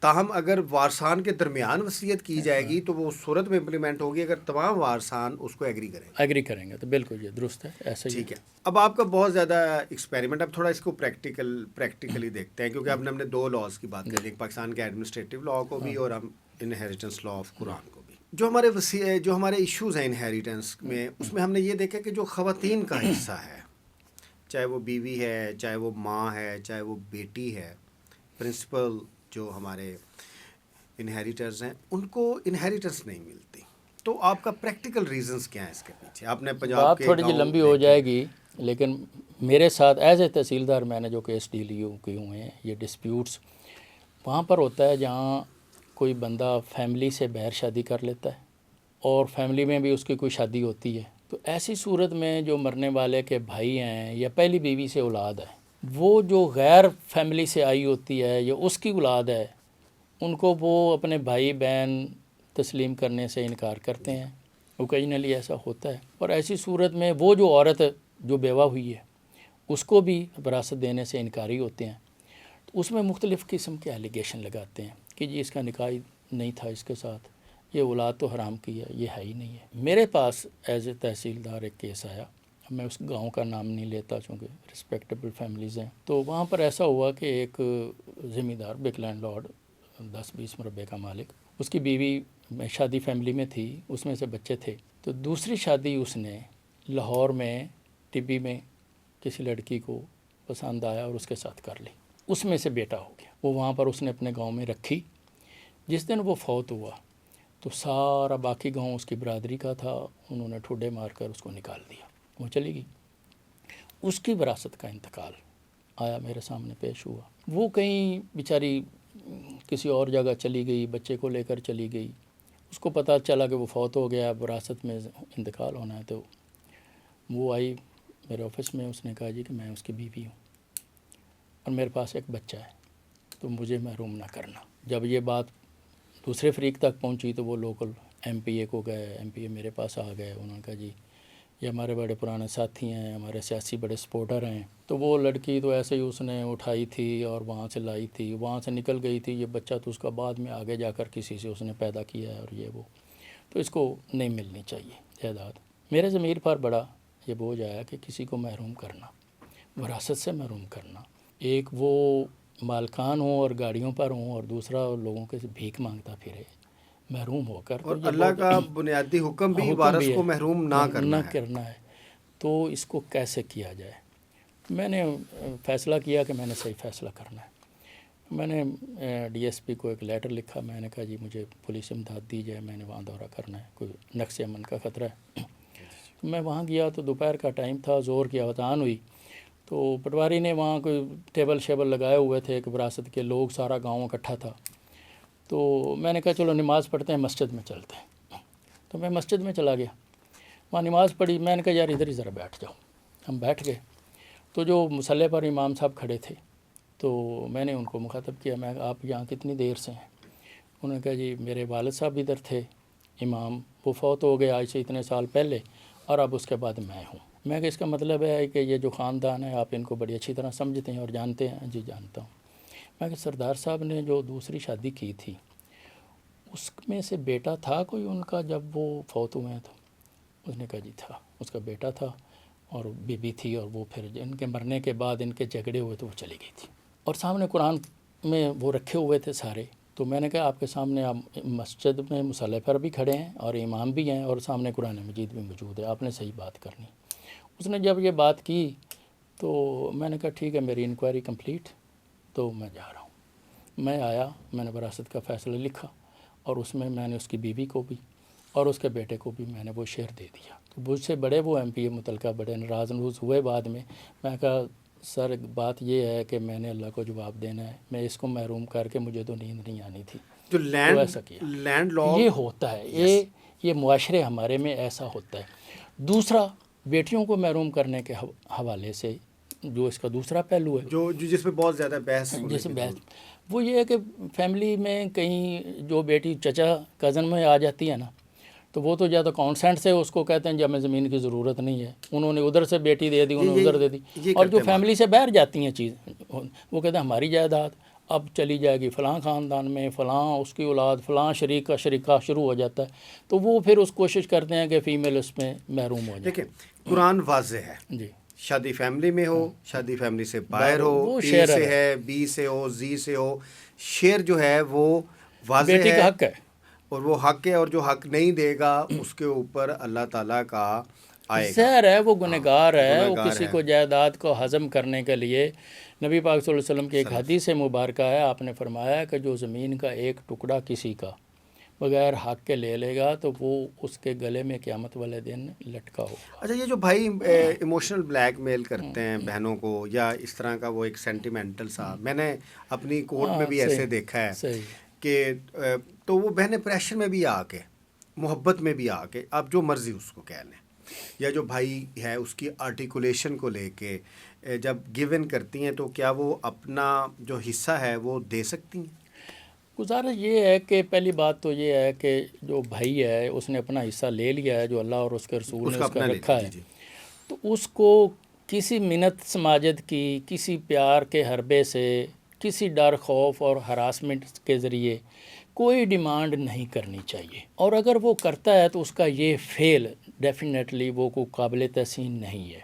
تاہم اگر وارثان کے درمیان وصیت کی جائے گی تو وہ اس صورت میں امپلیمنٹ ہوگی اگر تمام وارثان اس کو ایگری کریں گے. تو بالکل یہ درست ہے, ایسا ہی. ٹھیک ہے, اب آپ کا بہت زیادہ ایکسپیریمنٹ, اب تھوڑا اس کو پریکٹیکلی دیکھتے ہیں, کیونکہ اب ہم نے 2 لاز کی بات کری, پاکستان کے ایڈمنسٹریٹو لا کو بھی اور ہم انہیریٹنس لا آف قرآن کو بھی. جو ہمارے ایشوز ہیں انہیریٹنس میں, اس میں ہم نے یہ دیکھا کہ جو خواتین کا حصہ ہے, چاہے وہ بیوی ہے, چاہے وہ ماں ہے, چاہے وہ بیٹی ہے, پرنسپل جو ہمارے انہیریٹرز ہیں ان کو انہیریٹنس نہیں ملتی، تو آپ کا پریکٹیکل ریزنز کیا ہیں اس کے پیچھے؟ آپ نے پنجاب بات کے تھوڑی سی لمبی ہو جائے گی، لیکن میرے ساتھ ایز اے تحصیلدار میں نے جو کیس ڈیل کیے ہوئے ہیں، یہ ڈسپیوٹس وہاں پر ہوتا ہے جہاں کوئی بندہ فیملی سے باہر شادی کر لیتا ہے اور فیملی میں بھی اس کی کوئی شادی ہوتی ہے، تو ایسی صورت میں جو مرنے والے کے بھائی ہیں یا پہلی بیوی سے اولاد ہے، وہ جو غیر فیملی سے آئی ہوتی ہے یا اس کی اولاد ہے، ان کو وہ اپنے بھائی بہن تسلیم کرنے سے انکار کرتے ہیں۔ اوکیجنلی ایسا ہوتا ہے، اور ایسی صورت میں وہ جو عورت جو بیوہ ہوئی ہے اس کو بھی وراثت دینے سے انکاری ہوتے ہیں، تو اس میں مختلف قسم کے ایلیگیشن لگاتے ہیں کہ جی اس کا نکاح نہیں تھا اس کے ساتھ، یہ اولاد تو حرام کی ہے، یہ ہے ہی نہیں ہے۔ میرے پاس ایز اے تحصیلدار ایک کیس آیا، میں اس گاؤں کا نام نہیں لیتا چونکہ رسپیکٹیبل فیملیز ہیں، تو وہاں پر ایسا ہوا کہ ایک زمیندار بگ لینڈ لارڈ 10-20 مربے کا مالک، اس کی بیوی میں شادی فیملی میں تھی، اس میں سے بچے تھے، تو دوسری شادی اس نے لاہور میں ٹبی میں کسی لڑکی کو پسند آیا اور اس کے ساتھ کر لی، اس میں سے بیٹا ہو گیا، وہ وہاں پر اس نے اپنے گاؤں میں رکھی۔ جس دن وہ فوت ہوا تو سارا باقی گاؤں اس کی برادری کا تھا، انہوں نے ٹھوڈے مار کر اس کو نکال دیا، وہ چلی گئی۔ اس کی وراثت کا انتقال آیا میرے سامنے پیش ہوا، وہ کہیں بیچاری کسی اور جگہ چلی گئی، بچے کو لے کر چلی گئی، اس کو پتہ چلا کہ وہ فوت ہو گیا، وراثت میں انتقال ہونا ہے، تو وہ آئی میرے آفس میں، اس نے کہا جی کہ میں اس کی بیوی ہوں اور میرے پاس ایک بچہ ہے، تو مجھے محروم نہ کرنا۔ جب یہ بات دوسرے فریق تک پہنچی تو وہ لوکل ایم پی اے کو گئے، ایم پی اے میرے پاس آ گئے، انہوں نے کہا جی یہ ہمارے بڑے پرانے ساتھی ہیں، ہمارے سیاسی بڑے سپورٹر ہیں، تو وہ لڑکی تو ایسے ہی اس نے اٹھائی تھی اور وہاں سے لائی تھی، وہاں سے نکل گئی تھی، یہ بچہ تو اس کا بعد میں آگے جا کر کسی سے اس نے پیدا کیا ہے اور یہ وہ، تو اس کو نہیں ملنی چاہیے جائیداد۔ میرے ضمیر پر بڑا یہ بوجھ آیا کہ کسی کو محروم کرنا، وراثت سے محروم کرنا، ایک وہ مالکان ہوں اور گاڑیوں پر ہوں اور دوسرا لوگوں کے سے بھیک مانگتا پھرے محروم ہو کر، اور اللہ کا بنیادی حکم بھی وارث کو محروم نہ کرنا ہے، تو اس کو کیسے کیا جائے؟ میں نے فیصلہ کیا کہ میں نے صحیح فیصلہ کرنا ہے۔ میں نے ڈی ایس پی کو ایک لیٹر لکھا، میں نے کہا جی مجھے پولیس امداد دی جائے، میں نے وہاں دورہ کرنا ہے، کوئی نقص امن کا خطرہ ہے۔ میں وہاں گیا تو دوپہر کا ٹائم تھا، زور کی اذان ہوئی، تو پٹواری نے وہاں کوئی ٹیبل شیبل لگائے ہوئے تھے کہ وراثت کے لوگ، سارا گاؤں اکٹھا تھا، تو میں نے کہا چلو نماز پڑھتے ہیں، مسجد میں چلتے ہیں، تو میں مسجد میں چلا گیا، وہاں نماز پڑھی، میں نے کہا یار ادھر ہی ذرا بیٹھ جاؤ، ہم بیٹھ گئے، تو جو مصلی پر امام صاحب کھڑے تھے تو میں نے ان کو مخاطب کیا، میں آپ یہاں کتنی دیر سے ہیں؟ انہوں نے کہا جی میرے والد صاحب ادھر تھے امام، وہ فوت ہو گئے آج سے اتنے سال پہلے، اور اب اس کے بعد میں ہوں۔ میں کہ اس کا مطلب ہے کہ یہ جو خاندان ہے آپ ان کو بڑی اچھی طرح سمجھتے ہیں اور جانتے ہیں؟ جی جانتا ہوں۔ میں کہ سردار صاحب نے جو دوسری شادی کی تھی اس میں سے بیٹا تھا کوئی ان کا جب وہ فوت ہوئے ہیں؟ تو اس نے کہا جی تھا، اس کا بیٹا تھا اور بیوی تھی، اور وہ پھر ان کے مرنے کے بعد ان کے جھگڑے ہوئے تو وہ چلی گئی تھی، اور سامنے قرآن میں وہ رکھے ہوئے تھے سارے، تو میں نے کہا آپ کے سامنے آپ مسجد میں مصلی پر بھی کھڑے ہیں اور امام بھی ہیں اور سامنے قرآن مجید بھی موجود ہے، آپ نے صحیح بات کرنی۔ اس نے جب یہ بات کی تو میں نے کہا ٹھیک ہے میری انکوائری کمپلیٹ، تو میں جا رہا ہوں۔ میں آیا، میں نے وراثت کا فیصلہ لکھا اور اس میں نے اس کی بیوی کو بھی اور اس کے بیٹے کو بھی میں نے وہ شیئر دے دیا، تو مجھ سے بڑے وہ ایم پی اے متعلقہ بڑے ناراض ہوئے بعد میں کہا سر بات یہ ہے کہ میں نے اللہ کو جواب دینا ہے، میں اس کو محروم کر کے مجھے تو نیند نہیں آنی تھی، جو تو ایسا کیا۔ لینڈ لا یہ ہوتا ہے، یہ معاشرے ہمارے میں ایسا ہوتا ہے۔ دوسرا بیٹیوں کو محروم کرنے کے حوالے سے جو اس کا دوسرا پہلو ہے، جو جس میں بہت زیادہ بحث جیسے بحث، وہ یہ ہے کہ فیملی میں کہیں جو بیٹی چچا کزن میں آ جاتی ہے نا، تو وہ تو یا تو کانسنٹ سے اس کو کہتے ہیں جب ہمیں زمین کی ضرورت نہیں ہے، انہوں نے ادھر سے بیٹی دے دی، انہوں نے ادھر دے دی، اور جو فیملی سے باہر جاتی ہیں چیز، وہ کہتے ہیں ہماری جائیداد اب چلی جائے گی فلاں خاندان میں، فلاں اس کی اولاد، فلاں شریک کا شریکہ شروع ہو جاتا ہے، تو وہ پھر اس کوشش کرتے ہیں کہ فیمیل اس میں محروم ہو جائے۔ دیکھیں قرآن واضح ہے، جی، شادی فیملی میں ہو، شادی فیملی سے باہر ہو، اے سے ہے، بی سے ہو، زی سے ہو، شیئر جو ہے وہ واضح بیٹی کا حق ہے، اور وہ حق ہے، اور جو حق نہیں دے گا اس کے اوپر اللہ تعالیٰ کا آئے گا. زہر ہے، وہ گنہگار ہے، وہ گنہگار کسی ہے. کو جائیداد کو ہضم کرنے کے لیے نبی پاک صلی اللہ علیہ وسلم کی ایک حدیث مبارکہ ہے، آپ نے فرمایا کہ جو زمین کا ایک ٹکڑا کسی کا بغیر حق کے لے لے گا تو وہ اس کے گلے میں قیامت والے دن لٹکا ہوگا. اچھا، یہ جو بھائی ایموشنل بلیک میل کرتے ہیں بہنوں کو یا اس طرح کا وہ ایک سینٹیمنٹل سا، میں نے اپنی کورٹ میں بھی ایسے دیکھا ہے صحیح. کہ تو وہ بہنیں پریشر میں بھی آ کے، محبت میں بھی آ کے، آپ جو مرضی اس کو کہہ لیں، یا جو بھائی ہے اس کی آرٹیکولیشن کو لے کے جب گیو ان کرتی ہیں تو کیا وہ اپنا جو حصہ ہے وہ دے سکتی ہیں؟ گزارش یہ ہے کہ پہلی بات تو یہ ہے کہ جو بھائی ہے اس نے اپنا حصہ لے لیا ہے جو اللہ اور اس کے رسول نے اس کا رکھا ہے، تو اس کو کسی منت سماجت کی، کسی پیار کے حربے سے، کسی ڈر خوف اور ہراسمنٹ کے ذریعے کوئی ڈیمانڈ نہیں کرنی چاہیے. اور اگر وہ کرتا ہے تو اس کا یہ فیل ڈیفینیٹلی وہ کوئی قابل تحسین نہیں ہے.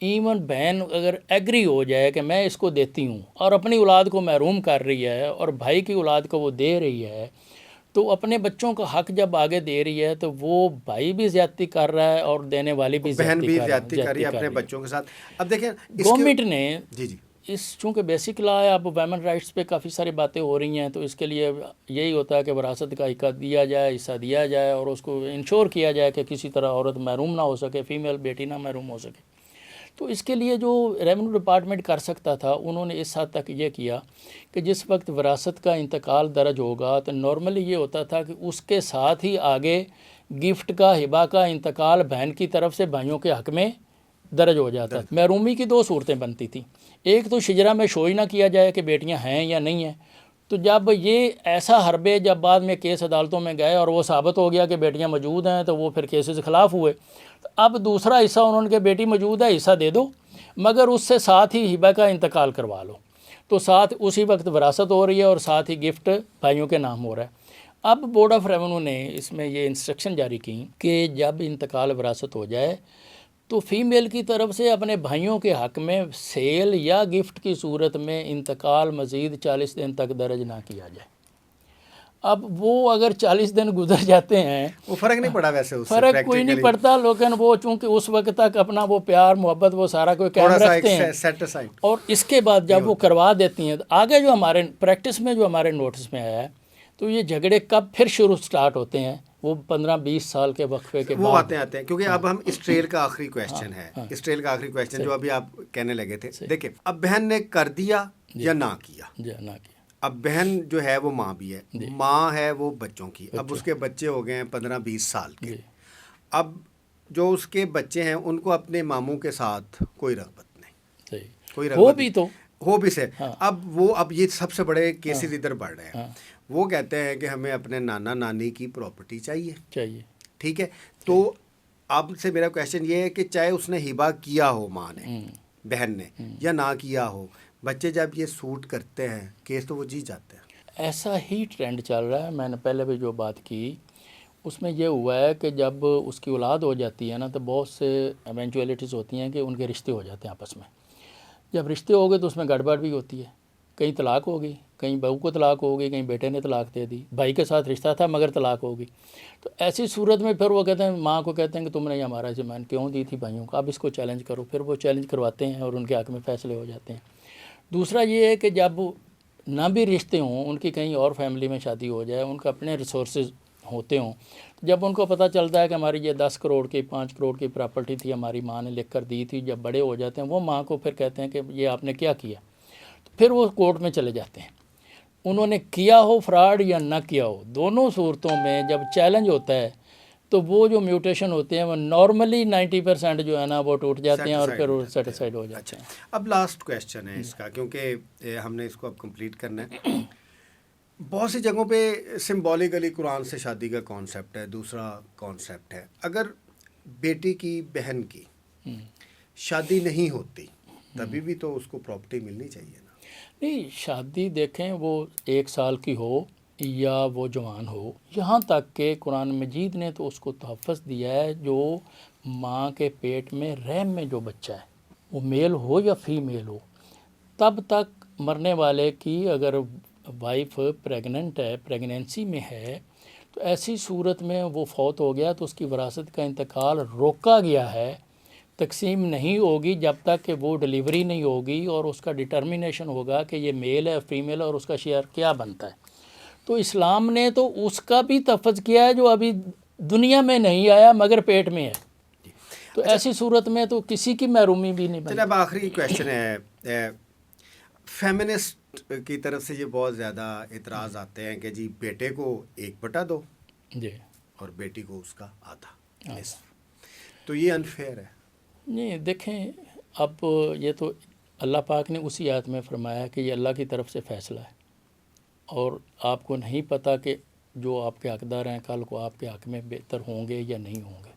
ایون بہن اگر ایگری ہو جائے کہ میں اس کو دیتی ہوں اور اپنی اولاد کو محروم کر رہی ہے اور بھائی کی اولاد کو وہ دے رہی ہے، تو اپنے بچوں کا حق جب آگے دے رہی ہے تو وہ بھائی بھی زیادتی کر رہا ہے اور دینے والی بھی بہن بھی زیادتی کر رہی ہے اپنے بچوں کے ساتھ. اب دیکھیں گورنمنٹ نے جی اس چونکہ بیسک لا ہے، اب ویمن رائٹس پہ کافی ساری باتیں ہو رہی ہیں، تو اس کے لیے یہی ہوتا ہے کہ وراثت کا حصہ دیا جائے اور اس کو انشور کیا جائے کہ کسی طرح عورت محروم نہ ہو سکے، فیمیل بیٹی نہ محروم ہو سکے. تو اس کے لیے جو ریونیو ڈپارٹمنٹ کر سکتا تھا انہوں نے اس حد تک یہ کیا کہ جس وقت وراثت کا انتقال درج ہوگا تو نارملی یہ ہوتا تھا کہ اس کے ساتھ ہی آگے گفٹ کا، ہبہ کا انتقال بہن کی طرف سے بھائیوں کے حق میں درج ہو جاتا. محرومی کی دو صورتیں بنتی تھیں، ایک تو شجرہ میں شوئی نہ کیا جائے کہ بیٹیاں ہیں یا نہیں ہیں، تو جب یہ ایسا حربے جب بعد میں کیس عدالتوں میں گئے اور وہ ثابت ہو گیا کہ بیٹیاں موجود ہیں تو وہ پھر کیسز خلاف ہوئے. تو اب دوسرا حصہ انہوں نے کہ بیٹی موجود ہے حصہ دے دو مگر اس سے ساتھ ہی ہبہ کا انتقال کروا لو، تو ساتھ اسی وقت وراثت ہو رہی ہے اور ساتھ ہی گفٹ بھائیوں کے نام ہو رہا ہے. اب بورڈ آف ریونیو نے اس میں یہ انسٹرکشن جاری کی کہ جب انتقال وراثت ہو جائے تو فیمیل کی طرف سے اپنے بھائیوں کے حق میں سیل یا گفٹ کی صورت میں انتقال مزید 40 دن تک درج نہ کیا جائے. اب وہ اگر 40 دن گزر جاتے ہیں، وہ فرق نہیں پڑا، ویسے اس سے فرق کوئی نہیں پڑتا، لیکن وہ چونکہ اس وقت تک اپنا وہ پیار محبت وہ سارا کوئی قائم رکھتے ہیں. اور اس کے بعد جب وہ کروا دیتی ہیں تو آگے جو ہمارے پریکٹس میں جو ہمارے نوٹس میں آیا ہے، تو یہ جھگڑے کب پھر شروع سٹارٹ ہوتے ہیں، وہ 15-20 سال کے وقفے کے بعد وہ آتے ہیں. کیونکہ اب ہم اسٹریل کا آخری کویسچن ہے، اسٹریل کا آخری کویسچن جو ابھی آپ کہنے لگے تھے. دیکھیں اب بہن نے کر دیا یا نہ کیا، اب بہن جو ہے وہ ماں بھی ہے، ماں ہے وہ بچوں کی. اب اس کے بچے ہو گئے ہیں 15-20 سال کے. اب جو اس کے بچے ہیں ان کو اپنے ماموں کے ساتھ کوئی رغبت نہیں، کوئی رغبت بھی تو ہو بھی سے. اب یہ سب سے بڑے کیسز ادھر بڑھ رہے ہیں. وہ کہتے ہیں کہ ہمیں اپنے نانا نانی کی پراپرٹی چاہیے. ٹھیک ہے، تو اب سے میرا کویسچن یہ ہے کہ چاہے اس نے ہبہ کیا ہو ماں نے، بہن نے، یا نہ کیا ہو، بچے جب یہ سوٹ کرتے ہیں کیس تو وہ جیت جاتے ہیں. ایسا ہی ٹرینڈ چل رہا ہے. میں نے پہلے بھی جو بات کی اس میں یہ ہوا ہے کہ جب اس کی اولاد ہو جاتی ہے نا تو بہت سے ایونچولیٹیز ہوتی ہیں کہ ان کے رشتے ہو جاتے ہیں آپس میں. جب رشتے ہو گئے تو اس میں گڑبڑ بھی ہوتی ہے، کہیں طلاق ہو گئی، کہیں بہو کو طلاق ہو گئی، کہیں بیٹے نے طلاق دے دی، بھائی کے ساتھ رشتہ تھا مگر طلاق ہو گئی. تو ایسی صورت میں پھر وہ کہتے ہیں، ماں کو کہتے ہیں کہ تم نے ہمارا زمین کیوں دی تھی بھائیوں کو، اب اس کو چیلنج کرو. پھر وہ چیلنج کرواتے ہیں اور ان کے حق میں فیصلے ہو جاتے ہیں. دوسرا یہ ہے کہ جب نہ بھی رشتے ہوں، ان کی کہیں اور فیملی میں شادی ہو جائے، ان کا اپنے ریسورسز ہوتے ہوں، جب ان کو پتہ چلتا ہے کہ ہماری یہ 10 کروڑ کی 5 کروڑ کی پراپرٹی تھی، ہماری ماں نے لکھ کر دی تھی، جب بڑے ہو جاتے ہیں وہ ماں کو پھر کہتے ہیں کہ یہ آپ نے کیا کیا. تو پھر وہ کورٹ میں چلے جاتے ہیں. انہوں نے کیا ہو فراڈ یا نہ کیا ہو، دونوں صورتوں میں جب چیلنج ہوتا ہے تو وہ جو میوٹیشن ہوتے ہیں وہ نارملی 90% جو ہے نا وہ ٹوٹ جاتے ہیں اور پھر سیٹسفائڈ ہو جاتے ہیں. اب لاسٹ کویسچن ہے اس کا، کیونکہ ہم نے اس کو اب کمپلیٹ کرنا ہے. بہت سی جگہوں پہ سمبولیکلی قرآن سے شادی کا کانسیپٹ ہے، دوسرا کانسیپٹ ہے اگر بیٹی کی بہن کی شادی نہیں ہوتی تبھی بھی تو اس کو پراپرٹی ملنی چاہیے نا. نہیں، شادی دیکھیں وہ 1 سال کی ہو یا وہ جوان ہو، یہاں تک کہ قرآن مجید نے تو اس کو تحفظ دیا ہے جو ماں کے پیٹ میں رحم میں جو بچہ ہے وہ میل ہو یا فیمیل ہو، تب تک مرنے والے کی اگر وائف پریگننٹ ہے، پریگنینسی میں ہے، تو تو ایسی صورت میں وہ فوت ہو گیا تو اس کی وراثت کا انتقال روکا گیا ہے، تقسیم نہیں ہوگی جب تک کہ وہ ڈیلیوری نہیں ہوگی اور اس کا ڈٹرمینیشن ہوگا کہ یہ میل ہے فیمیل اور اس کا شیئر کیا بنتا ہے۔ تو اسلام نے تو اس کا بھی تفظ کیا ہے جو ابھی دنیا میں نہیں آیا مگر پیٹ میں ہے، تو ایسی صورت میں تو کسی کی محرومی بھی نہیں بنتی۔ جناب آخری کویشچن ہے، فیمنسٹ کی طرف سے یہ بہت زیادہ اعتراض آتے ہیں کہ جی بیٹے کو 1/2 جی اور بیٹی کو اس کا آدھا نصف، تو یہ انفیئر ہے۔ نہیں دیکھیں، اب یہ تو اللہ پاک نے اسی آیت میں فرمایا کہ یہ اللہ کی طرف سے فیصلہ ہے، اور آپ کو نہیں پتہ کہ جو آپ کے حقدار ہیں کل کو آپ کے حق میں بہتر ہوں گے یا نہیں ہوں گے،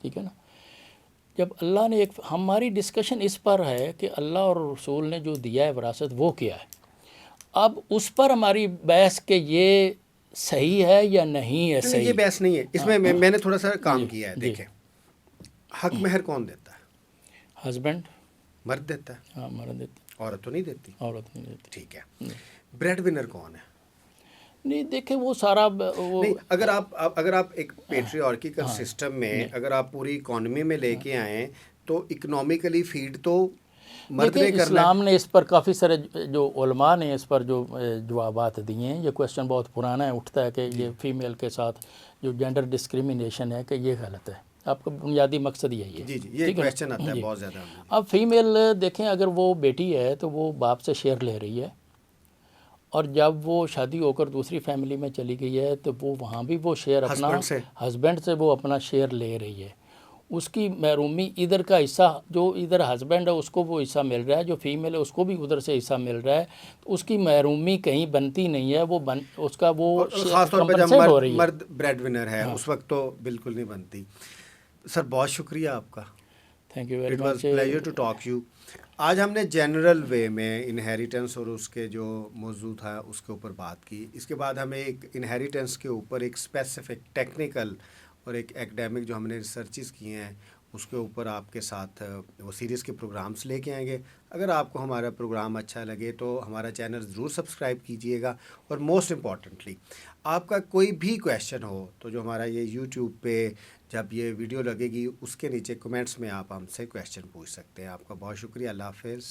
ٹھیک ہے نا۔ جب اللہ نے ہماری ڈسکشن اس پر ہے کہ اللہ اور رسول نے جو دیا ہے وراثت وہ کیا ہے، اب اس پر ہماری بحث کہ یہ صحیح ہے یا نہیں ہے صحیح، یہ بحث نہیں ہے، اس میں میں نے تھوڑا سا کام کیا ہے۔ دیکھیں، حق مہر کون دیتا ہے؟ ہسبینڈ، مرد دیتا ہے، ہاں مرد دیتا، عورت تو نہیں دیتی۔ عورت نہیں دیتی۔ ٹھیک ہے، بریڈ ونر کون ہے؟ نہیں دیکھیں وہ سارا وہ نہیں، اگر آپ ایک پیٹریارکیکل سسٹم میں اگر آپ پوری اکانومی میں لے کے آئیں تو اکنومیکلی فیڈ تو مرد نے دیکھیں، کرنا ہے۔ اسلام نے اس پر کافی سارے جو علماء نے اس پر جو جوابات دیے ہیں، یہ کویشچن بہت پرانا ہے، اٹھتا ہے کہ یہ فیمیل کے ساتھ جو جینڈر ڈسکریمنیشن ہے کہ یہ غلط ہے، آپ کا بنیادی مقصد یہی ہے۔ جی یہ کویشچن آتا ہے بہت زیادہ۔ اب فیمیل دیکھیں، اگر وہ بیٹی ہے تو وہ باپ سے شیئر لے رہی ہے، اور جب وہ شادی ہو کر دوسری فیملی میں چلی گئی ہے تو وہ وہاں بھی وہ شیئر اپنا ہسبینڈ سے وہ اپنا شیئر لے رہی ہے، اس کی محرومی ادھر کا حصہ جو ادھر ہسبینڈ ہے اس کو وہ حصہ مل رہا ہے، جو فیمیل ہے اس کو بھی ادھر سے حصہ مل رہا ہے، تو اس کی محرومی کہیں بنتی نہیں ہے، وہ اس کا وہ خاص طور پہ کمپنسیٹ ہو رہی جب ہے۔ مرد بریڈ ونر ہے اس وقت تو بالکل نہیں بنتی۔ سر بہت شکریہ آپ کا، thank you very it was much. Pleasure to talk you. آج ہم نے جنرل وے میں انہیریٹنس اور اس کے جو موضوع تھا اس کے اوپر بات کی، اس کے بعد ہمیں ایک انہیریٹنس کے اوپر ایک اسپیسیفک ٹیکنیکل اور ایک ایکڈیمک جو ہم نے ریسرچز کیے ہیں اس کے اوپر آپ کے ساتھ وہ سیریز کے پروگرامز لے کے آئیں گے۔ اگر آپ کو ہمارا پروگرام اچھا لگے تو ہمارا چینل ضرور سبسکرائب کیجئے گا، اور موسٹ امپورٹنٹلی آپ کا کوئی بھی کویشچن ہو تو جو ہمارا یہ یوٹیوب پہ جب یہ ویڈیو لگے گی اس کے نیچے کمنٹس میں آپ ہم سے کویشچن پوچھ سکتے ہیں۔ آپ کا بہت شکریہ، اللہ حافظ۔